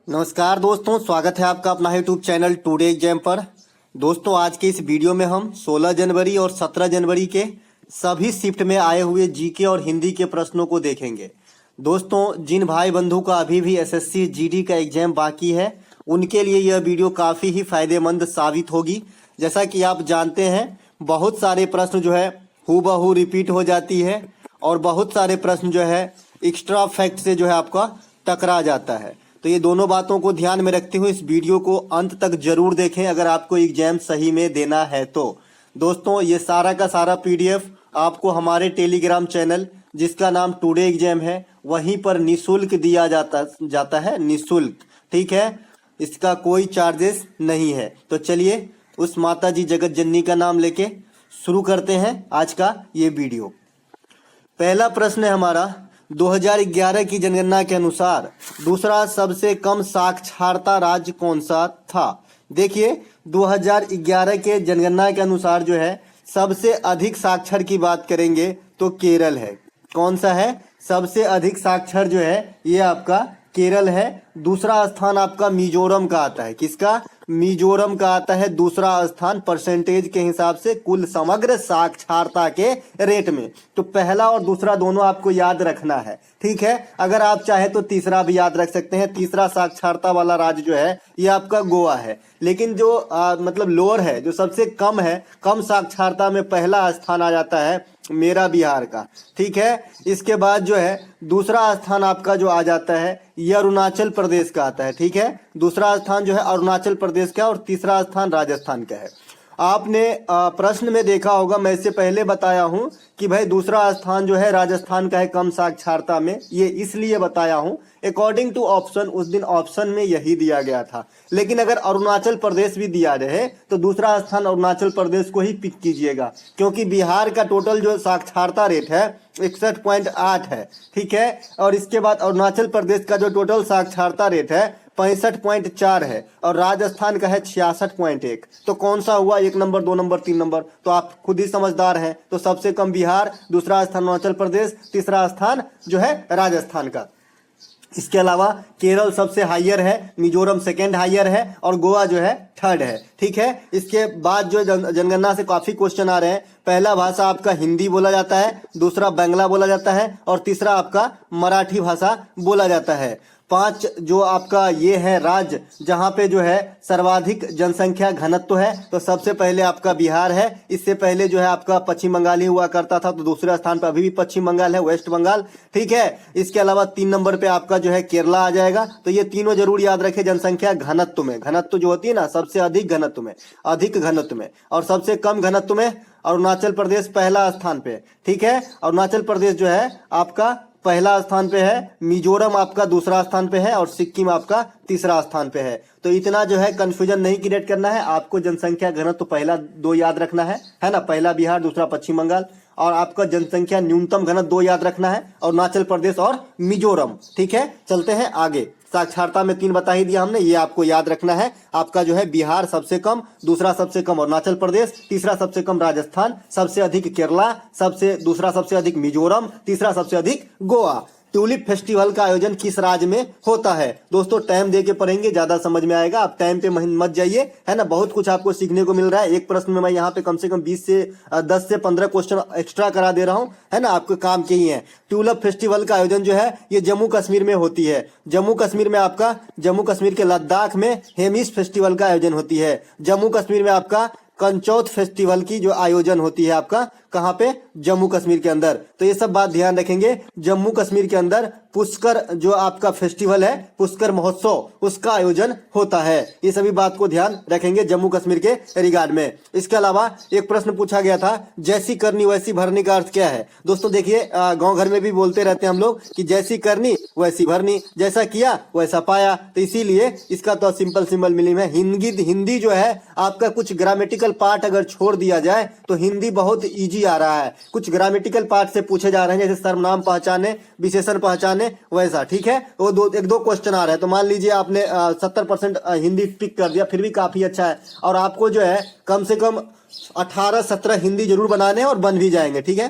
नमस्कार दोस्तों, स्वागत है आपका अपना यूट्यूब चैनल टुडे एग्जाम पर। दोस्तों, आज के इस वीडियो में हम 16 जनवरी और 17 जनवरी के सभी शिफ्ट में आए हुए जीके और हिंदी के प्रश्नों को देखेंगे। दोस्तों, जिन भाई बंधु का अभी भी एसएससी जीडी का एग्जाम बाकी है, उनके लिए यह वीडियो काफ़ी ही फायदेमंद साबित होगी। जैसा कि आप जानते हैं, बहुत सारे प्रश्न जो है हूबहू रिपीट हो जाती है और बहुत सारे प्रश्न जो है एक्स्ट्रा फैक्ट से जो है आपका टकरा जाता है। तो ये दोनों बातों को ध्यान में रखते हुए इस वीडियो को अंत तक जरूर देखें अगर आपको एग्जाम सही में देना है तो। दोस्तों, ये सारा का सारा पीडीएफ आपको हमारे टेलीग्राम चैनल जिसका नाम टुडे एग्जाम है वहीं पर निःशुल्क दिया जाता है, निःशुल्क। ठीक है, इसका कोई चार्जेस नहीं है। तो चलिए उस माता जी जगत जननी का नाम लेके शुरू करते हैं आज का ये वीडियो। पहला प्रश्न है हमारा, 2011 की जनगणना के अनुसार दूसरा सबसे कम साक्षरता राज्य कौन सा था। देखिए, 2011 के जनगणना के अनुसार जो है सबसे अधिक साक्षर की बात करेंगे तो केरल है। कौन सा है? सबसे अधिक साक्षर जो है ये आपका केरल है। दूसरा स्थान आपका मिजोरम का आता है। किसका? मिजोरम का आता है दूसरा स्थान परसेंटेज के हिसाब से, कुल समग्र साक्षरता के रेट में। तो पहला और दूसरा दोनों आपको याद रखना है। ठीक है, अगर आप चाहे तो तीसरा भी याद रख सकते हैं। तीसरा साक्षरता वाला राज्य जो है ये आपका गोवा है। लेकिन जो मतलब लोअर है, जो सबसे कम है, कम साक्षरता में पहला स्थान आ जाता है मेरा बिहार का। ठीक है, इसके बाद जो है दूसरा स्थान आपका जो आ जाता है ये अरुणाचल प्रदेश का आता है। ठीक है, दूसरा स्थान जो है अरुणाचल प्रदेश का और तीसरा स्थान राजस्थान का है। आपने प्रश्न में देखा होगा, मैं इससे पहले बताया हूं कि भाई दूसरा स्थान जो है राजस्थान का है कम साक्षरता में। ये इसलिए बताया हूं अकॉर्डिंग टू ऑप्शन, उस दिन ऑप्शन में यही दिया गया था। लेकिन अगर अरुणाचल प्रदेश भी दिया रहे तो दूसरा स्थान अरुणाचल प्रदेश को ही पिक कीजिएगा, क्योंकि बिहार का टोटल जो साक्षरता रेट है 61.8 है। ठीक है, और इसके बाद अरुणाचल प्रदेश का जो टोटल साक्षरता रेट है 65.4 है और राजस्थान का है 66.1। तो कौन सा हुआ? 1 नंबर, 2 नंबर, 3 नंबर? तो आप खुद ही समझदार हैं। तो सबसे कम बिहार, दूसरा स्थान अरुणाचल प्रदेश, तीसरा स्थान जो है राजस्थान का। इसके अलावा केरल सबसे हाईयर है, मिजोरम सेकेंड हाईयर है और गोवा जो है थर्ड है। ठीक है, इसके बाद जो जनगणना से काफी क्वेश्चन आ रहे हैं। पहला भाषा आपका हिंदी बोला जाता है, दूसरा बांग्ला बोला जाता है और तीसरा आपका मराठी भाषा बोला जाता है। 5 जो आपका ये है राज्य जहां पे जो है सर्वाधिक जनसंख्या घनत्व है, तो सबसे पहले आपका बिहार है। इससे पहले जो है आपका पश्चिम बंगाल ही हुआ करता था, तो दूसरे स्थान पर अभी भी पश्चिम बंगाल है, वेस्ट बंगाल। ठीक है, इसके अलावा 3 नंबर पे आपका जो है केरला आ जाएगा। तो ये तीनों जरूर याद रखें जनसंख्या घनत्व में। घनत्व जो होती है ना, सबसे अधिक घनत्व में, अधिक घनत्व में, और सबसे कम घनत्व में अरुणाचल प्रदेश पहला स्थान पे। ठीक है, अरुणाचल प्रदेश जो है आपका पहला स्थान पे है, मिजोरम आपका दूसरा स्थान पे है और सिक्किम आपका तीसरा स्थान पे है। तो इतना जो है कंफ्यूजन नहीं क्रिएट करना है आपको। जनसंख्या घनत्व तो पहला 2 याद रखना है ना, पहला बिहार दूसरा पश्चिम बंगाल। और आपका जनसंख्या न्यूनतम घनत्व 2 याद रखना है, अरुणाचल प्रदेश और मिजोरम। ठीक है, चलते हैं आगे। साक्षरता में 3 बता ही दिया हमने, ये आपको याद रखना है। आपका जो है बिहार सबसे कम, दूसरा सबसे कम अरुणाचल प्रदेश, तीसरा सबसे कम राजस्थान, सबसे अधिक केरला, दूसरा सबसे अधिक मिजोरम, तीसरा सबसे अधिक गोवा। ट्यूलिप फेस्टिवल का आयोजन किस राज्य में होता है? दोस्तों, टाइम दे के पढ़ेंगे, ज्यादा समझ में आएगा। आप टाइम पे मत जाइए, है ना। बहुत कुछ आपको सीखने को मिल रहा है। एक प्रश्न में मैं यहाँ पे कम से कम 10 से 15 क्वेश्चन एक्स्ट्रा करा दे रहा हूँ, है ना, आपके काम के ही है। ट्यूलिप फेस्टिवल का आयोजन जो है ये जम्मू कश्मीर में होती है। जम्मू कश्मीर में आपका, जम्मू कश्मीर के लद्दाख में हेमिस फेस्टिवल का आयोजन होती है। जम्मू कश्मीर में आपका कंचौथ फेस्टिवल की जो आयोजन होती है आपका कहाँ पे? जम्मू कश्मीर के अंदर। तो ये सब बात ध्यान रखेंगे। जम्मू कश्मीर के अंदर पुष्कर जो आपका फेस्टिवल है, पुष्कर महोत्सव, उसका आयोजन होता है। ये सभी बात को ध्यान रखेंगे जम्मू कश्मीर के रिगार्ड में। इसके अलावा एक प्रश्न पूछा गया था, जैसी करनी वैसी भरनी का अर्थ क्या है? दोस्तों देखिए, गांव घर में भी बोलते रहते हैं हम लोग कि जैसी करनी वैसी भरनी, जैसा किया वैसा पाया। तो इसीलिए इसका तो सिंपल मीनिंग है। हिंदी जो है आपका कुछ ग्रामेटिकल पार्ट अगर छोड़ दिया जाए तो हिंदी बहुत ईजी आ रहा है। कुछ ग्रामेटिकल पार्ट से पूछे जा रहे हैं, जैसे सर्वनाम पहचाने, विशेषण पहचाने, वैसा। ठीक है, वो 2 क्वेश्चन आ रहे हैं। तो मान लीजिए आपने 70% हिंदी पिक कर दिया, फिर भी काफी अच्छा है। और आपको जो है कम से कम 18-17 हिंदी जरूर बनाने हैं और बन भी जाएंगे। ठीक है,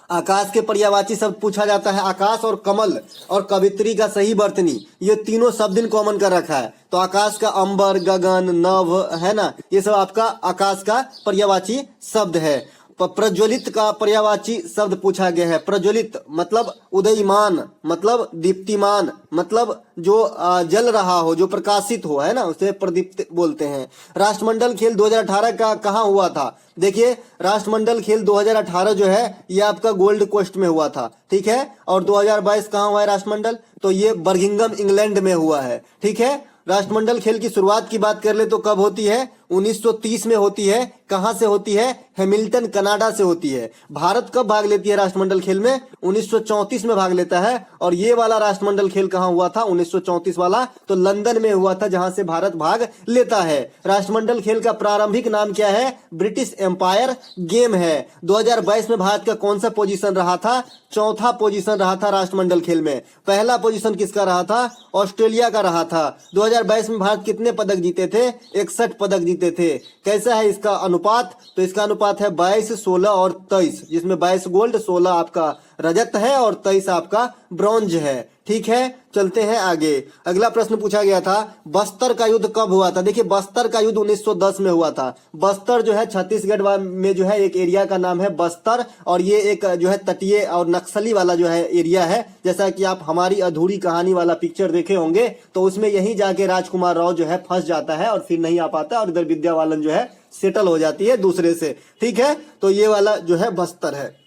आकाश के पर्यायवाची शब्द पूछा जाता है। आकाश और कमल और कवित्री का सही वर्तनी, ये तीनों शब्द इन कॉमन कर रखा है। तो आकाश का अंबर, गगन, नभ, है ना, ये सब आपका आकाश का पर्यायवाची शब्द है। प्रज्वलित का पर्यायवाची शब्द पूछा गया है। प्रज्वलित मतलब उदयमान, मतलब दीप्तिमान, मतलब जो जल रहा हो, जो प्रकाशित हो, है ना, उसे प्रदीप्त बोलते हैं। राष्ट्रमंडल खेल 2018 का कहाँ हुआ था? देखिए, राष्ट्रमंडल खेल 2018 जो है ये आपका गोल्ड कोस्ट में हुआ था, ठीक है। और 2022 कहाँ हुआ है राष्ट्रमंडल? तो ये बर्मिंघम इंग्लैंड में हुआ है, ठीक है। राष्ट्रमंडल खेल की शुरुआत की बात कर ले तो कब होती है? 1930 में होती है। कहां से होती है? हैमिल्टन, कनाडा से होती है। भारत कब भाग लेती है राष्ट्रमंडल खेल में? 1934 में भाग लेता है। और ये वाला राष्ट्रमंडल खेल कहां हुआ था? 1934 वाला तो लंदन में हुआ था, जहां से भारत भाग लेता है। राष्ट्रमंडल खेल का प्रारंभिक नाम क्या है? ब्रिटिश एम्पायर गेम है। 2022 में भारत का कौन सा पोजीशन रहा था? चौथा पोजीशन रहा था राष्ट्रमंडल खेल में। पहला पोजीशन किसका रहा था? ऑस्ट्रेलिया का रहा था। 2022 में भारत कितने पदक जीते थे? 61 पदक जीते थे। कैसा है इसका अनुपात? तो इसका अनुपात है 22, 16 और 23, जिसमें 22 गोल्ड, 16 आपका रजत है और 23 आपका ब्रॉन्ज है, ठीक है। चलते हैं आगे। अगला प्रश्न पूछा गया था, बस्तर का युद्ध कब हुआ था? देखिए, बस्तर का युद्ध 1910 में हुआ था। बस्तर जो है छत्तीसगढ़ में जो है एक एरिया का नाम है बस्तर, और ये एक जो है तटीय और नक्सली वाला जो है एरिया है। जैसा कि आप हमारी अधूरी कहानी वाला पिक्चर देखे होंगे, तो उसमें यहीं जाके राजकुमार राव जो है फंस जाता है और फिर नहीं आ पाता, और इधर विद्या बालन जो है सेटल हो जाती है दूसरे से, ठीक है। तो ये वाला जो है बस्तर है।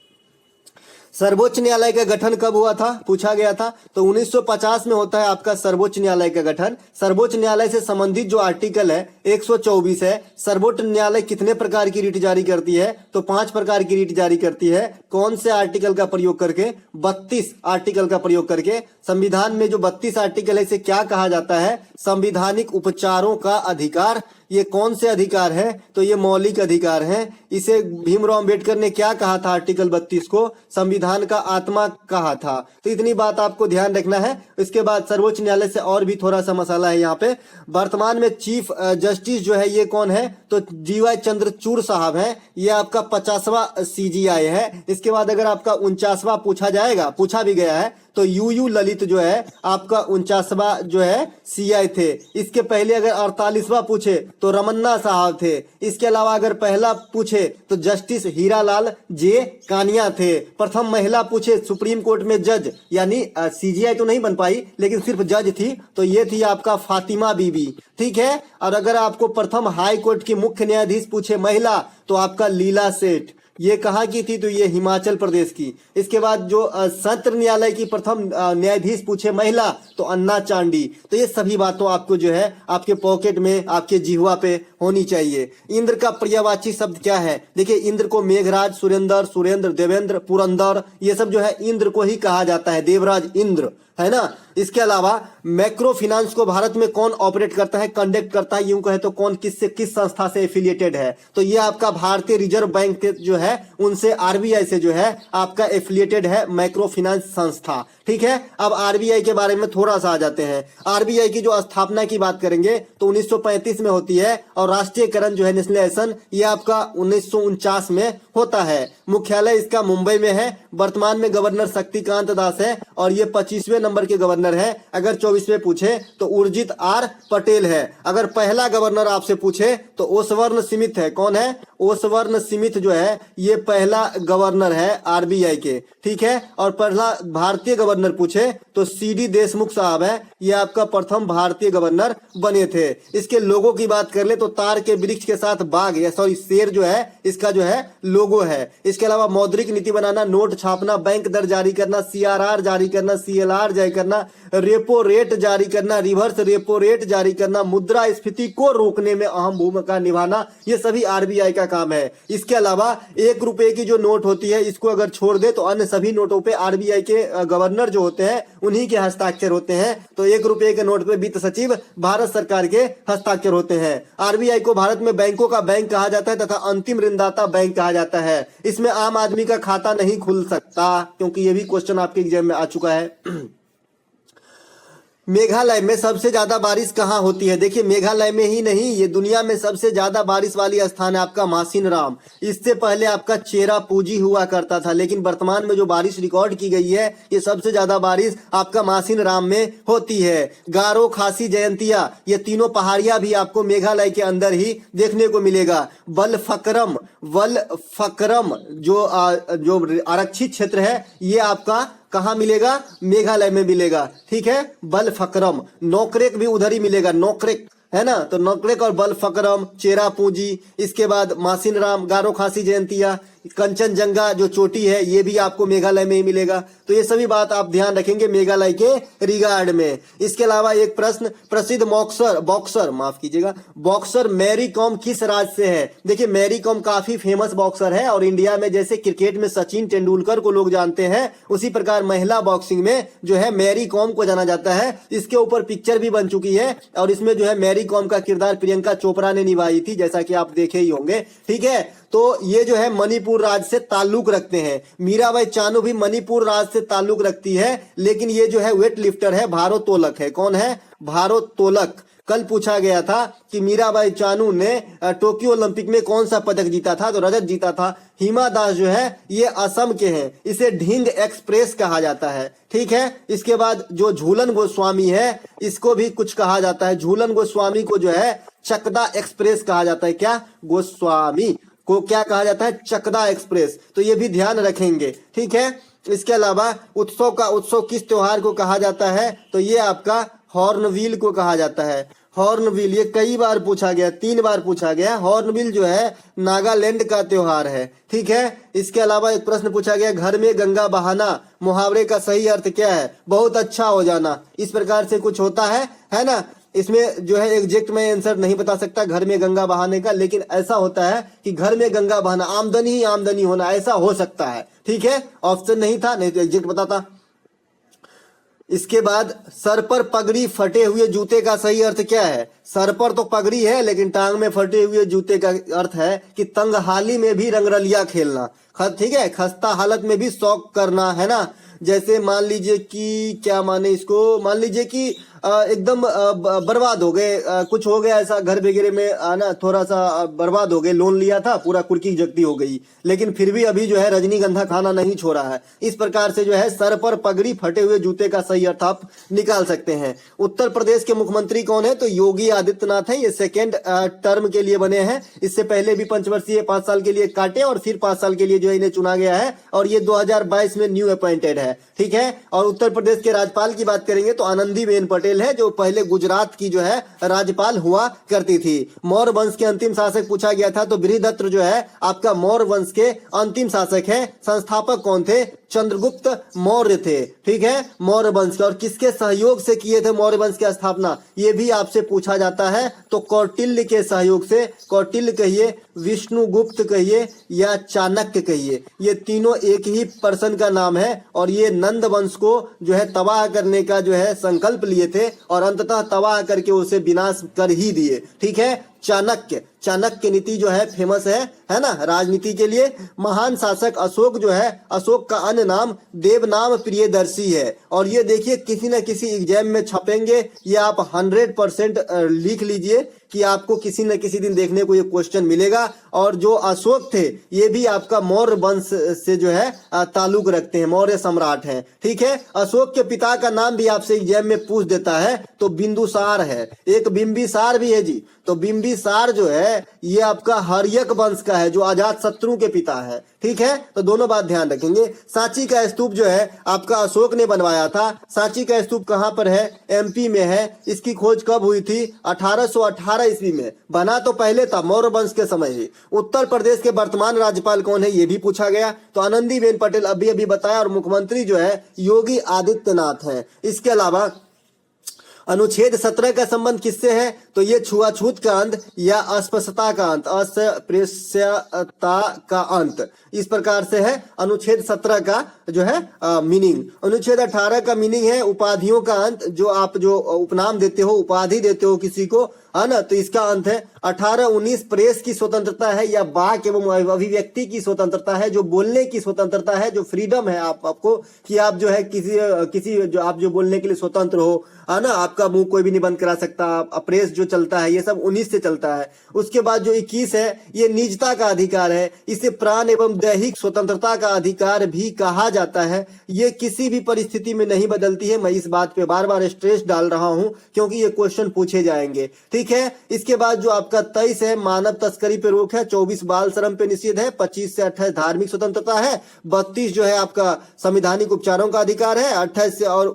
सर्वोच्च न्यायालय का गठन कब हुआ था? पूछा गया था। तो 1950 में होता है आपका सर्वोच्च न्यायालय का गठन। सर्वोच्च न्यायालय से संबंधित जो आर्टिकल है 124 है। सर्वोच्च न्यायालय कितने प्रकार की रिट जारी करती है? तो 5 प्रकार की रिट जारी करती है। कौन से आर्टिकल का प्रयोग करके? 32 आर्टिकल का प्रयोग करके। संविधान में जो 32 आर्टिकल है, इसे क्या कहा जाता है? संविधानिक उपचारों का अधिकार। ये कौन से अधिकार है? तो ये मौलिक अधिकार हैं। इसे भीमराव अंबेडकर ने क्या कहा था? आर्टिकल 32 को संविधान का आत्मा कहा था। तो इतनी बात आपको ध्यान रखना है। इसके बाद सर्वोच्च न्यायालय से और भी थोड़ा सा मसाला है यहाँ पे। वर्तमान में चीफ जस्टिस जो है ये कौन है? तो जीवाई चंद्रचूड़ साहब हैं। ये आपका 50वां CJI है। इसके बाद अगर आपका 49वां पूछा जाएगा, पूछा भी गया है, तो UU ललित जो है आपका 49वां जो है CI थे। इसके पहले अगर 48वां पूछे तो रमन्ना साहब थे। इसके अलावा अगर पहला पूछे तो जस्टिस हीरालाल जे कानिया थे। प्रथम महिला पूछे सुप्रीम कोर्ट में जज, यानी CJI तो नहीं बन पाई लेकिन सिर्फ जज थी, तो ये थी आपका फातिमा बीबी, ठीक है। और अगर आपको प्रथम हाई कोर्ट की मुख्य न्यायाधीश पूछे महिला, तो आपका लीला सेठ। ये कहाँ की थी? तो ये हिमाचल प्रदेश की। इसके बाद जो सत्र न्यायालय की प्रथम न्यायाधीश पूछे महिला, तो अन्ना चांडी। तो ये सभी बातों आपको जो है आपके पॉकेट में, आपके जिह्वा पे होनी चाहिए। इंद्र का पर्यायवाची शब्द क्या है? देखिए, इंद्र को मेघराज, सुरेंद्र, सुरेंद्र, देवेंद्र, पुरंदर, ये सब जो है इंद्र को ही कहा जाता है, देवराज इंद्र, है ना। इसके अलावा मैक्रो फाइनेंस को भारत में कौन ऑपरेट करता है, कंडक्ट करता है? यूं कहे तो कौन, किस संस्था से एफिलिएटेड है? तो ये आपका भारतीय रिजर्व बैंक के जो है उनसे, RBI से जो है आपका एफिलिएटेड है मैक्रो फाइनेंस संस्था, ठीक है। अब RBI के बारे में थोड़ा सा आ जाते हैं। RBI की जो स्थापना की बात करेंगे तो 1935 में होती है, और राष्ट्रीयकरण जो है, नेशनलाइजेशन, ये आपका 1949 में होता है। मुख्यालय इसका मुंबई में है। वर्तमान में गवर्नर शक्तिकांत दास है, और ये 25वें नंबर के गवर्नर है। अगर 24वें पूछे तो उर्जित R पटेल है। अगर पहला गवर्नर आपसे पूछे तो ओसवर्ण सिमिथ है। कौन है? ओसवर्ण सिमिथ जो है ये पहला गवर्नर है RBI के, ठीक है। और पहला भारतीय गवर्नर पूछे तो CD देशमुख साहब है। ये आपका प्रथम भारतीय गवर्नर बने थे। इसके लोगो की बात कर ले तो तार के वृक्ष के साथ बाघ, या सॉरी शेर जो है इसका जो है लोगो है। इसके अलावा मौद्रिक नीति बनाना, नोट छापना, बैंक दर जारी करना, CRR जारी करना, CLR जारी करना, रेपो रेट जारी करना, रिवर्स रेपो रेट जारी करना, मुद्रास्फीति को रोकने में अहम भूमिका निभाना, ये सभी RBI का काम है। इसके अलावा 1 रुपए की जो नोट होती है, इसको अगर छोड़ दे तो अन्य सभी नोटों पे RBI के गवर्नर जो होते हैं उन्हीं के हस्ताक्षर होते हैं। तो 1 रुपए के नोट पे वित्त सचिव भारत सरकार के हस्ताक्षर होते हैं। RBI को भारत में बैंकों का बैंक कहा जाता है तथा अंतिम ऋणदाता बैंक कहा जाता है। इसमें आम आदमी का खाता नहीं खुल सकता, क्योंकि ये भी क्वेश्चन आपके एग्जाम में आ चुका है। मेघालय में सबसे ज्यादा बारिश कहाँ होती है? देखिए मेघालय में ही नहीं, ये दुनिया में सबसे ज्यादा बारिश वाली स्थान है आपका मासिनराम। इससे पहले आपका चेरापूंजी हुआ करता था, लेकिन वर्तमान में जो बारिश रिकॉर्ड की गई है ये सबसे ज्यादा बारिश आपका मासिनराम में होती है। गारो, खासी, जयंतिया, ये तीनों पहाड़ियां भी आपको मेघालय के अंदर ही देखने को मिलेगा। वलफकरम जो आरक्षित क्षेत्र है ये आपका कहाँ मिलेगा? मेघालय में मिलेगा। ठीक है, बलफकरम। नोकरेक भी उधर ही मिलेगा, नोकरेक है ना, तो नोकरेक और बलफकरम, चेरापूंजी, इसके बाद मासिनराम, गारो, खासी, जयंतिया, कंचनजंगा जो चोटी है ये भी आपको मेघालय में ही मिलेगा। तो ये सभी बात आप ध्यान रखेंगे मेघालय के रिगार्ड में। इसके अलावा एक प्रश्न, प्रसिद्ध बॉक्सर मैरी कॉम किस राज्य से है? देखिए मैरी कॉम काफी फेमस बॉक्सर है और इंडिया में जैसे क्रिकेट में सचिन तेंदुलकर को लोग जानते हैं, उसी प्रकार महिला बॉक्सिंग में जो है मैरी कॉम को जाना जाता है। इसके ऊपर पिक्चर भी बन चुकी है और इसमें जो है मैरी कॉम का किरदार प्रियंका चोपड़ा ने निभाई थी, जैसा कि आप देखे ही होंगे। ठीक है, तो ये जो है मणिपुर राज्य से ताल्लुक रखते हैं। मीराबाई चानू भी मणिपुर राज्य से ताल्लुक रखती है, लेकिन ये जो है वेट लिफ्टर है, भारोत्तोलक है। कौन है? भारोत्तोलक। कल पूछा गया था कि मीराबाई चानू ने टोक्यो ओलंपिक में कौन सा पदक जीता था, तो रजत जीता था। हिमा दास जो है ये असम के हैं, इसे ढींग एक्सप्रेस कहा जाता है। ठीक है, इसके बाद जो झूलन गोस्वामी है इसको भी कुछ कहा जाता है। झूलन गोस्वामी को जो है चकदा एक्सप्रेस कहा जाता है। क्या? गोस्वामी को क्या कहा जाता है? चकदा एक्सप्रेस। तो ये भी ध्यान रखेंगे। ठीक है, इसके अलावा उत्सव किस त्योहार को कहा जाता है? तो ये आपका हॉर्नबिल को कहा जाता है। हॉर्नबिल ये कई बार पूछा गया, 3 बार पूछा गया। हॉर्नबिल जो है नागालैंड का त्योहार है। ठीक है, इसके अलावा एक प्रश्न पूछा गया, घर में गंगा बहाना मुहावरे का सही अर्थ क्या है? बहुत अच्छा हो जाना, इस प्रकार से कुछ होता है ना। इसमें जो है एग्जैक्ट मैं आंसर नहीं बता सकता घर में गंगा बहाने का, लेकिन ऐसा होता है कि घर में गंगा बहाना, आमदनी ही आमदनी होना, ऐसा हो सकता है। ठीक है, ऑप्शन नहीं था, नहीं तो एग्जैक्ट बताता। इसके बाद सर पर पगड़ी फटे हुए जूते का सही अर्थ क्या है? सर पर तो पगड़ी है लेकिन टांग में फटे हुए जूते का अर्थ है कि तंगहाली में भी रंगरलिया खेलना। ठीक है, खस्ता हालत में भी शौक करना, है ना। जैसे मान लीजिए कि क्या माने इसको, मान लीजिए कि एकदम बर्बाद हो गए, कुछ हो गया ऐसा घर वगैरह में आना, थोड़ा सा बर्बाद हो गए, लोन लिया था, पूरा कुर्की जगती हो गई, लेकिन फिर भी अभी जो है रजनीगंधा खाना नहीं छोड़ा है। इस प्रकार से जो है सर पर पगड़ी फटे हुए जूते का सही अर्थ आप निकाल सकते हैं। उत्तर प्रदेश के मुख्यमंत्री कौन है? तो योगी आदित्यनाथ है। ये सेकेंड टर्म के लिए बने हैं। इससे पहले भी पंचवर्षीय 5 साल के लिए काटे और फिर 5 साल के लिए जो है इन्हें चुना गया है और ये 2022 में न्यू अपॉइंटेड है। ठीक है, और उत्तर प्रदेश के राज्यपाल की बात करेंगे तो आनंदीबेन पटेल है, जो पहले गुजरात की जो है राज्यपाल हुआ करती थी। मौर्य वंश के अंतिम शासक पूछा गया था, तो बृहदत्त जो है आपका मौर्य वंश के अंतिम शासक है। संस्थापक कौन थे? चंद्रगुप्त मौर्य थे। ठीक है, मौर्य वंश और किसके सहयोग से किए थे मौर्य वंश की स्थापना, ये भी आपसे पूछा जाता है। तो कौटिल्य के सहयोग से, कौटिल्य कहिए, विष्णुगुप्त कहिए या चाणक्य कहिए, ये तीनों एक ही पर्सन का नाम है और ये नंद वंश को जो है तबाह करने का जो है संकल्प लिए थे और अंततः तबाह करके उसे विनाश कर ही दिए। ठीक है, चाणक्य नीति जो है फेमस है ना राजनीति के लिए। महान शासक अशोक जो है, अशोक का अन्य नाम देवनाम प्रियदर्शी है और ये देखिए किसी न किसी एग्जाम में छपेंगे, ये आप 100% लिख लीजिए कि आपको किसी न किसी दिन देखने को ये क्वेश्चन मिलेगा। और जो अशोक थे ये भी आपका मौर्य वंश से जो है ताल्लुक रखते हैं, मौर्य सम्राट हैं। ठीक है, अशोक के पिता का नाम भी आपसे एग्जाम में पूछ देता है, तो बिंदुसार है। एक बिंबिसार भी है जी, तो बिंबिसार जो है ये आपका हर्यक वंश का है, जो अजात शत्रु के पिता है। ठीक है, तो दोनों बात ध्यान रखेंगे। सांची का स्तूप जो है आपका अशोक ने बनवाया था। सांची का स्तूप कहाँ पर है? एमपी में है। इसकी खोज कब हुई थी? 1818 ईस्वी में। बना तो पहले था, मौर्य वंश के समय ही। उत्तर प्रदेश के वर्तमान राज्यपाल कौन है, ये भी पूछा गया, तो आनंदीबेन पटेल अभी बताया और मुख्यमंत्री जो है योगी आदित्यनाथ है। इसके अलावा अनुच्छेद 17 का संबंध किससे है? तो ये छुआछूत का अंत या अस्पृश्यता का अंत, अस्पृश्यता का अंत, इस प्रकार से है अनुच्छेद 17 का जो है मीनिंग। अनुच्छेद 18 का मीनिंग है उपाधियों का अंत, जो आप जो उपनाम देते हो, उपाधि देते हो किसी को, है ना, तो इसका अंत है। 18-19 प्रेस की स्वतंत्रता है या वाक एवं अभिव्यक्ति की स्वतंत्रता है, जो बोलने की स्वतंत्रता है, जो फ्रीडम है आपको कि आप जो है किसी जो आप जो बोलने के लिए स्वतंत्र हो, है ना, आपका मुंह कोई भी नहीं बंद करा सकता। प्रेस जो चलता है ये सब 19 से चलता है। उसके बाद जो 21 है ये निजता का अधिकार है, इसे प्राण एवं दैहिक स्वतंत्रता का अधिकार भी कहा जाता है। ये किसी भी परिस्थिति में नहीं बदलती है। मैं इस बात पे बार बार स्ट्रेस डाल रहा हूं क्योंकि ये क्वेश्चन पूछे जाएंगे, ठीक है। इसके बाद जो आपका 23 है मानव तस्करी पे रोक है, 24 बाल श्रम पे निषेध है, 25 से 28 धार्मिक स्वतंत्रता है, 32 जो है आपका संवैधानिक उपचारों का अधिकार है, 28 से और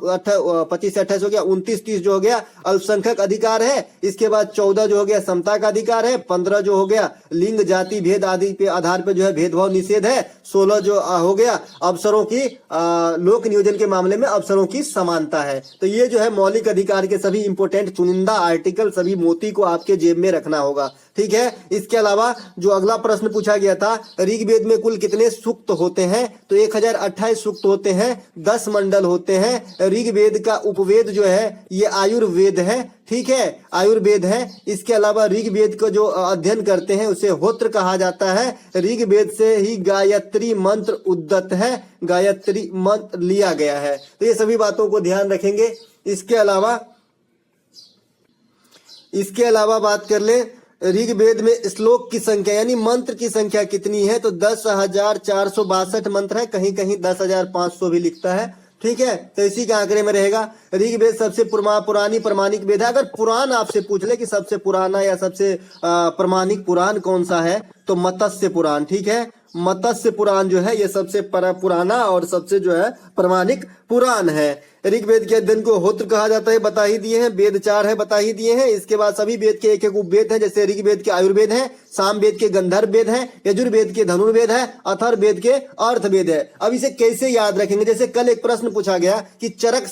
25 से 28 हो गया, 29-30 जो हो गया अल्पसंख्यक अधिकार है। इसके बाद 14 जो हो गया समता का अधिकार है, 15 जो हो गया लिंग जाति भेद आदि पे आधार पे जो है भेदभाव निषेध है, 16 जो हो गया अवसरों की लोक नियोजन के मामले में अवसरों की समानता है। तो ये जो है मौलिक अधिकार के सभी इंपोर्टेंट चुनिंदा आर्टिकल, सभी मोती को आपके जेब में रखना होगा, ठीक है। इसके अलावा जो अगला प्रश्न पूछा गया था, ऋग्वेद में कुल कितने सूक्त होते हैं? तो 1028 सूक्त होते हैं, 10 मंडल होते हैं। ऋग्वेद का उपवेद जो है ये आयुर्वेद है, ठीक है, आयुर्वेद है। इसके अलावा ऋग्वेद को जो अध्ययन करते हैं उसे होत्र कहा जाता है। ऋग्वेद से ही गायत्री मंत्र उद्गत है, गायत्री मंत्र लिया गया है। तो ये सभी बातों को ध्यान रखेंगे। इसके अलावा बात कर ले ऋग्वेद में श्लोक की संख्या यानी मंत्र की संख्या कितनी है? तो 10,462 मंत्र है, कहीं कहीं 10,500 भी लिखता है, ठीक है। तो इसी के आंकड़े में रहेगा। ऋग्वेद सबसे पुरानी प्रमाणिक वेद है। अगर पुराण आपसे पूछ ले कि सबसे पुराना या सबसे प्रमाणिक पुराण कौन सा है, तो मत्स्य पुराण, ठीक है। मत्स्य पुराण जो है ये सबसे पुराना और सबसे जो है प्रमाणिक पुराण है। ऋग्वेद के अध्ययन को होत्र कहा जाता है, बता ही दिए हैं। वेद 4 है, बता ही दिए हैं। इसके बाद सभी वेद के एक एक उपवेद है, जैसे ऋग्वेद के आयुर्वेद है, सामवेद के गंधर्व वेद है, यजुर्वेद के धनुर्वेद है, अथर्ववेद के अर्थवेद है। अब इसे कैसे याद रखेंगे? जैसे कल एक प्रश्न पूछा गया कि चरक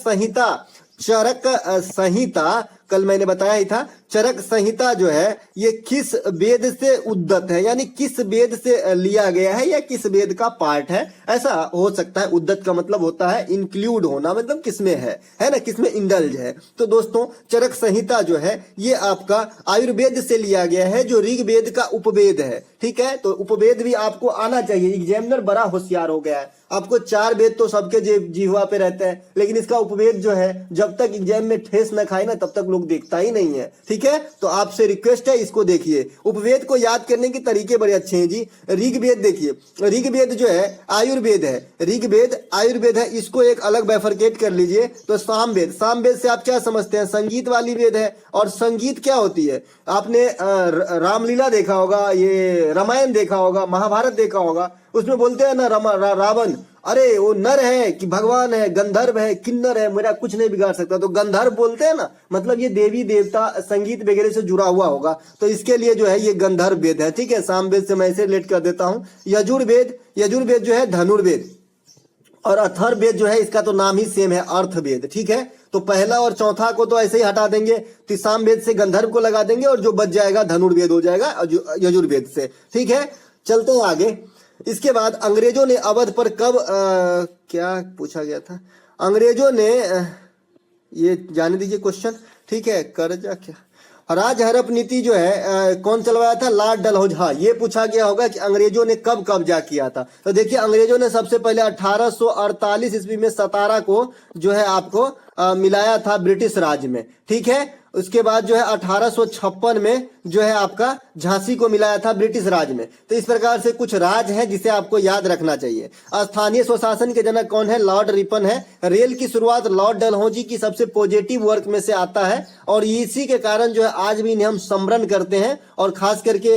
संहिता कल मैंने बताया ही था, चरक संहिता जो है ये किस वेद से उद्गत है, यानी किस वेद से लिया गया है या किस वेद का पार्ट है, ऐसा हो सकता है। उद्गत का मतलब होता है इंक्लूड होना, मतलब किसमें है ना, किसमें इंडल्ज है। तो दोस्तों चरक संहिता जो है ये आपका आयुर्वेद से लिया गया है, जो ऋग्वेद का उपवेद है, ठीक है। तो उपवेद भी आपको आना चाहिए। एग्जामिनर बड़ा होशियार हो गया है, आपको 4 वेद तो सबके जिह्वा पे रहते हैं, लेकिन इसका उपवेद जो है जब तक एग्जाम में ठेस न खाए ना तब तक लोग देखता ही नहीं है, ठीक है। तो आपसे रिक्वेस्ट है इसको देखिए। उपवेद को याद करने के तरीके बड़े अच्छे हैं जी। ऋग्वेद देखिए, ऋग्वेद जो है आयुर्वेद है, ऋग्वेद आयुर्वेद है, इसको एक अलग बाइफरकेट कर लीजिए। तो सामवेद, सामवेद से आप क्या समझते हैं? संगीत वाली वेद है। और संगीत क्या होती है? आपने रामलीला देखा होगा, ये रामायण देखा होगा, महाभारत देखा होगा, उसमें बोलते हैं ना रावण, अरे वो नर है कि भगवान है, गंधर्व है, किन्नर है, मेरा कुछ नहीं बिगाड़ सकता। तो गंधर्व बोलते हैं ना, मतलब ये देवी देवता संगीत वगैरह से जुड़ा हुआ होगा। तो इसके लिए जो है ये गंधर्व वेद है, ठीक है। सामवेद से मैं इसे रिलेट कर देता हूँ। यजुर्वेद जो है धनुर्वेद, और अथर्ववेद जो है इसका तो नाम ही सेम है, अर्थवेद, ठीक है। तो पहला और चौथा को तो ऐसे ही हटा देंगे, तो सामवेद से गंधर्व को लगा देंगे और जो बच जाएगा धनुर्वेद हो जाएगा यजुर्वेद से, ठीक है। चलते हैं आगे। इसके बाद अंग्रेजों ने अवध पर कब क्या पूछा गया था? अंग्रेजों ने ये जाने दीजिए क्वेश्चन, ठीक है। कर्जा क्या राज हड़प नीति जो है कौन चलवाया था? लॉर्ड डलहौजी। हाँ, ये पूछा गया होगा कि अंग्रेजों ने कब कब्जा किया था। तो देखिए अंग्रेजों ने सबसे पहले 1848 ईस्वी में सतारा को जो है आपको मिलाया था ब्रिटिश राज में, ठीक है। उसके बाद जो है 1856 में जो है आपका झांसी को मिलाया था ब्रिटिश राज में। तो इस प्रकार से कुछ राज है जिसे आपको याद रखना चाहिए। स्थानीय स्वशासन के जनक कौन है? लॉर्ड रिपन है। रेल की शुरुआत लॉर्ड डलहौजी की सबसे पॉजिटिव वर्क में से आता है, और इसी के कारण जो है आज भी इन्हें हम स्मरण करते हैं। और खास करके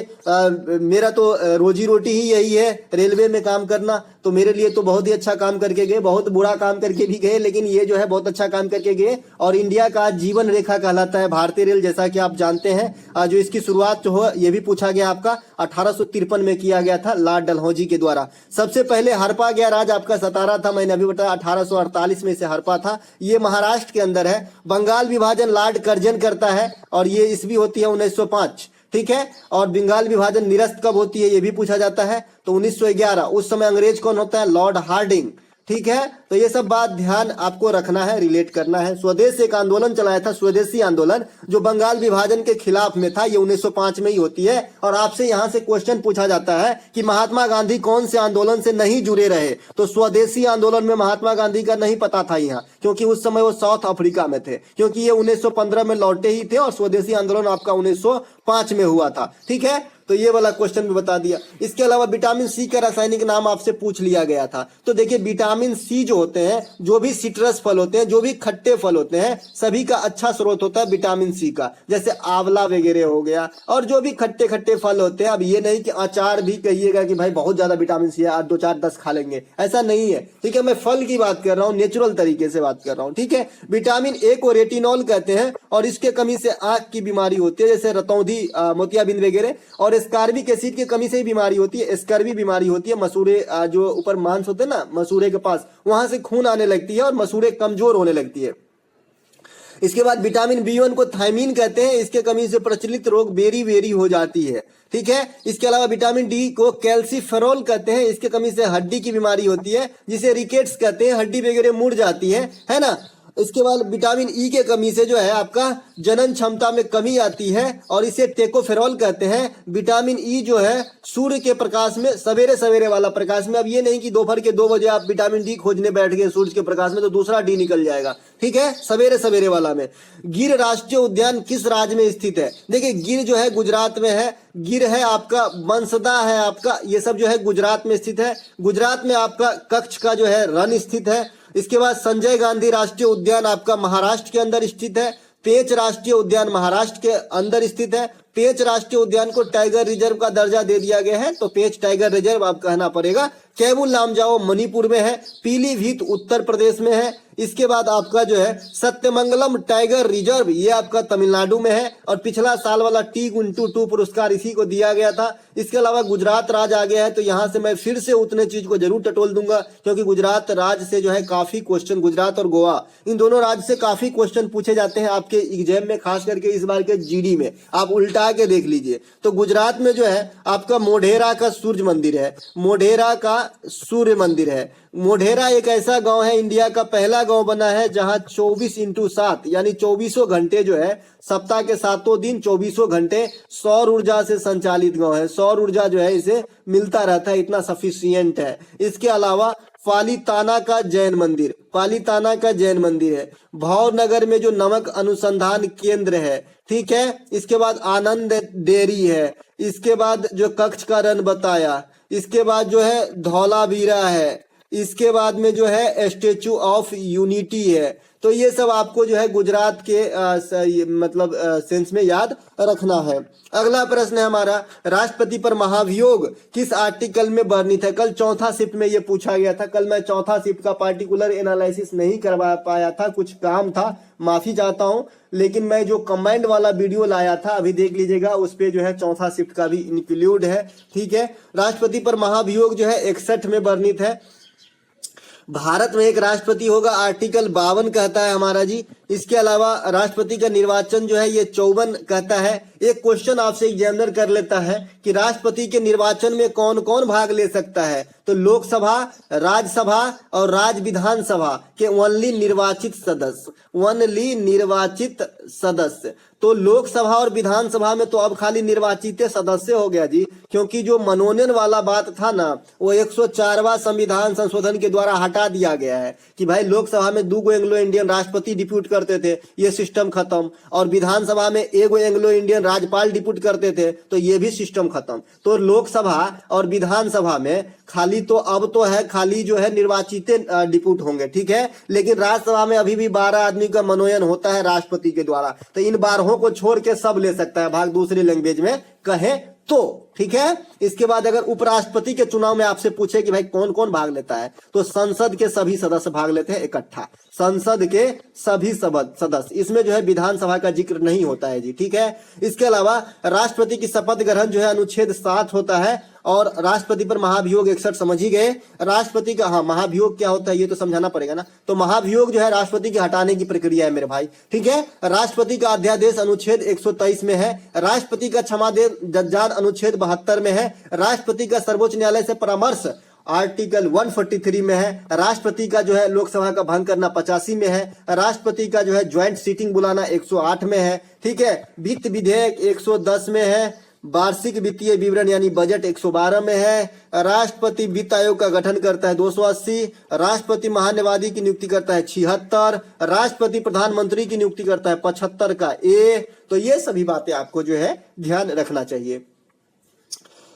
मेरा तो रोजी रोटी ही यही है, रेलवे में काम करना। तो मेरे लिए तो बहुत ही अच्छा काम करके गए, बहुत बुरा काम करके भी गए, लेकिन ये जो है बहुत अच्छा काम करके गए। और इंडिया का जीवन रेखा कहलाता है भारतीय रेल, जैसा कि आप जानते हैं। जो इसकी शुरुआत जो हो ये भी पूछा गया आपका 1853 में किया गया था लॉर्ड डलहौजी के द्वारा। सबसे पहले हड़प्पा गया राज आपका सतारा था, मैंने अभी बताया 1848 में से हड़प्पा था, ये महाराष्ट्र के अंदर है। बंगाल विभाजन लॉर्ड कर्जन करता है और ये ईस्वी होती है 1905, ठीक है। और बंगाल विभाजन निरस्त कब होती है ये भी पूछा जाता है, तो 1911। उस समय अंग्रेज कौन होता है? लॉर्ड हार्डिंग, ठीक है। तो ये सब बात ध्यान आपको रखना है, रिलेट करना है। स्वदेश एक आंदोलन चलाया था, स्वदेशी आंदोलन, जो बंगाल विभाजन के खिलाफ में था, ये 1905 में ही होती है। और आपसे यहां से क्वेश्चन पूछा जाता है कि महात्मा गांधी कौन से आंदोलन से नहीं जुड़े रहे, तो स्वदेशी आंदोलन में महात्मा गांधी का नहीं पता था यहाँ, क्योंकि उस समय वो साउथ अफ्रीका में थे, क्योंकि ये 1915 में लौटे ही थे और स्वदेशी आंदोलन आपका 1905 में हुआ था, ठीक है। तो ये वाला क्वेश्चन भी बता दिया। इसके अलावा विटामिन सी का रासायनिक नाम आपसे पूछ लिया गया था। तो देखिए विटामिन सी जो होते हैं, जो भी सिट्रस फल होते हैं, जो भी खट्टे फल होते हैं, सभी का अच्छा स्रोत होता है विटामिन सी का, जैसे आंवला वगैरह हो गया, और जो भी खट्टे खट्टे फल होते हैं। अब ये नहीं कि अचार भी कहिएगा कि भाई बहुत ज्यादा विटामिन सी है, आज 2 4 10 खा लेंगे, ऐसा नहीं है, ठीक है। मैं फल की बात कर रहा हूँ, नेचुरल तरीके से बात कर रहा हूँ, ठीक है। विटामिन ए को रेटिनॉल कहते हैं और इसके कमी से आंख की बीमारी होती है, जैसे रतौंधी, मोतियाबिंद वगैरह। और स्कारबिक एसिड की कमी से ही बीमारी होती है, स्कर्वी बीमारी होती है। मसूड़े जो ऊपर मांस होते हैं ना, मसूड़े के पास, वहां से खून आने लगती है और मसूड़े कमजोर होने लगती है। इसके बाद विटामिन B1 को थायमीन कहते हैं, इसके कमी से प्रचलित रोग बेरी वेरी हो जाती है, ठीक है। इसके अलावा विटामिन डी को कैल्सीफेरोल कहते हैं, इसके कमी से हड्डी की बीमारी होती है, जिसे रिकेट्स कहते हैं, हड्डी वगैरह मुड़ जाती है ना। इसके बाद विटामिन ई के कमी से जो है आपका जनन क्षमता में कमी आती है और इसे टेकोफेरॉल कहते हैं। विटामिन ई जो है सूर्य के प्रकाश में, सवेरे सवेरे वाला प्रकाश में, अब ये नहीं कि दोपहर के 2 बजे आप विटामिन डी खोजने बैठ गए सूर्य के प्रकाश में तो दूसरा डी निकल जाएगा, ठीक है, सवेरे सवेरे वाला में। गिर राष्ट्रीय उद्यान किस राज्य में स्थित है? देखिए गिर जो है गुजरात में है, गिर है आपका, बंसदा है आपका, ये सब जो है गुजरात में स्थित है। गुजरात में आपका कच्छ का जो है रण स्थित है। इसके बाद संजय गांधी राष्ट्रीय उद्यान आपका महाराष्ट्र के अंदर स्थित है। पेंच राष्ट्रीय उद्यान महाराष्ट्र के अंदर स्थित है। पेंच राष्ट्रीय उद्यान को टाइगर रिजर्व का दर्जा दे दिया गया है, तो पेंच टाइगर रिजर्व आप कहना पड़ेगा। कैबुल लामजाओ मणिपुर में है। पीलीभीत उत्तर प्रदेश में है। इसके बाद आपका जो है सत्यमंगलम टाइगर रिजर्व, ये आपका तमिलनाडु में है। और पिछला साल वाला T-2 पुरस्कार इसी को दिया गया था। इसके अलावा गुजरात राज्य आ गया है, तो यहाँ से मैं फिर से उतने चीज को जरूर टटोल दूंगा, क्योंकि गुजरात राज्य से जो है काफी क्वेश्चन, गुजरात और गोवा, इन दोनों राज्य से काफी क्वेश्चन पूछे जाते हैं आपके एग्जाम में, खास करके इस बार के जीडी में। आप उल्टा के देख लीजिए। तो गुजरात में जो है आपका मोढेरा का सूर्य मंदिर है, मोढेरा का सूर्य मंदिर है। मोढेरा एक ऐसा गांव है, इंडिया का पहला गांव बना है जहां 24x7 यानी 24 घंटे जो है, सप्ताह के 7 दिन 24 घंटे सौर ऊर्जा से संचालित गांव है। सौर ऊर्जा जो है इसे मिलता रहता है, इतना सफिशियंट है। इसके अलावा पालीताना का जैन मंदिर, पालीताना का जैन मंदिर है। भावनगर में जो नमक अनुसंधान केंद्र है, ठीक है। इसके बाद आनंद डेयरी है। इसके बाद जो कच्छ का रण बताया। इसके बाद जो है धौलावीरा है। इसके बाद में जो है स्टेचू ऑफ यूनिटी है। तो ये सब आपको जो है गुजरात के मतलब सेंस में याद रखना है। अगला प्रश्न है हमारा, राष्ट्रपति पर महाभियोग किस आर्टिकल में वर्णित है? कल चौथा शिफ्ट में ये पूछा गया था। कल मैं चौथा शिफ्ट का पार्टिकुलर एनालिसिस नहीं करवा पाया था, कुछ काम था, माफी चाहता हूं। लेकिन मैं जो कमेंट वाला वीडियो लाया था, अभी देख लीजिएगा, उस पे जो है चौथा शिफ्ट का भी इंक्लूड है, ठीक है। राष्ट्रपति पर महाभियोग जो है 61 में वर्णित है। भारत में एक राष्ट्रपति होगा, आर्टिकल 52 कहता है हमारा जी। इसके अलावा राष्ट्रपति का निर्वाचन जो है ये 54 कहता है। एक क्वेश्चन आपसे एग्जामिनर कर लेता है कि राष्ट्रपति के निर्वाचन में कौन कौन भाग ले सकता है, तो लोकसभा, राज्यसभा और राज्य विधानसभा के ओनली निर्वाचित सदस्य, ओनली निर्वाचित सदस्य। तो लोकसभा और विधानसभा में तो अब खाली निर्वाचित सदस्य हो गया जी, क्योंकि जो मनोनयन वाला बात था ना, वो 104वां संविधान संशोधन के द्वारा हटा दिया गया है कि भाई लोकसभा में 2 एंग्लो इंडियन राष्ट्रपति डिप्यूट करते थे, ये सिस्टम खत्म। और विधानसभा में 1 एंग्लो इंडियन राज्यपाल डिप्यूट करते थे, तो ये भी सिस्टम खत्म। तो लोकसभा और विधानसभा में खाली तो अब तो है खाली जो है निर्वाचित डिप्यूट होंगे, ठीक है। लेकिन राज्यसभा में अभी भी 12 आदमी का मनोनयन होता है राष्ट्रपति के द्वारा। तो इन 12 को छोड़ के सब ले सकता है भाग, दूसरी लैंग्वेज में कहें तो, ठीक है। इसके बाद अगर उपराष्ट्रपति के चुनाव में आपसे पूछे कि भाई कौन कौन भाग लेता है, तो संसद के सभी सदस्य भाग लेते हैं इकट्ठा, संसद के सभी सदस्य, इसमें जो है विधानसभा का जिक्र नहीं होता है जी, ठीक है। इसके अलावा राष्ट्रपति की शपथ ग्रहण जो है अनुच्छेद 7 होता है, और राष्ट्रपति पर महाभियोग 61 समझ ही गए। राष्ट्रपति का, हाँ, महाभियोग क्या होता है ये तो समझाना पड़ेगा ना। तो महाभियोग जो है राष्ट्रपति के हटाने की प्रक्रिया है मेरे भाई, ठीक है। राष्ट्रपति का अध्यादेश अनुच्छेद 123 में है, राष्ट्रपति का क्षमादेन जज्जाद अनुच्छेद 72 में है, राष्ट्रपति का सर्वोच्च न्यायालय से परामर्श आर्टिकल 143 में है, राष्ट्रपति का जो है लोकसभा का भंग करना 85 में है, राष्ट्रपति का जो है ज्वाइंट सीटिंग बुलाना 108 में है, ठीक है। वित्त विधेयक 110 में है, वार्षिक वित्तीय विवरण यानी बजट 112 में है, राष्ट्रपति वित्त आयोग का गठन करता है 280, राष्ट्रपति महान्यायवादी की नियुक्ति करता है 76, राष्ट्रपति प्रधानमंत्री की नियुक्ति करता है 75 का ए। तो ये सभी बातें आपको जो है ध्यान रखना चाहिए।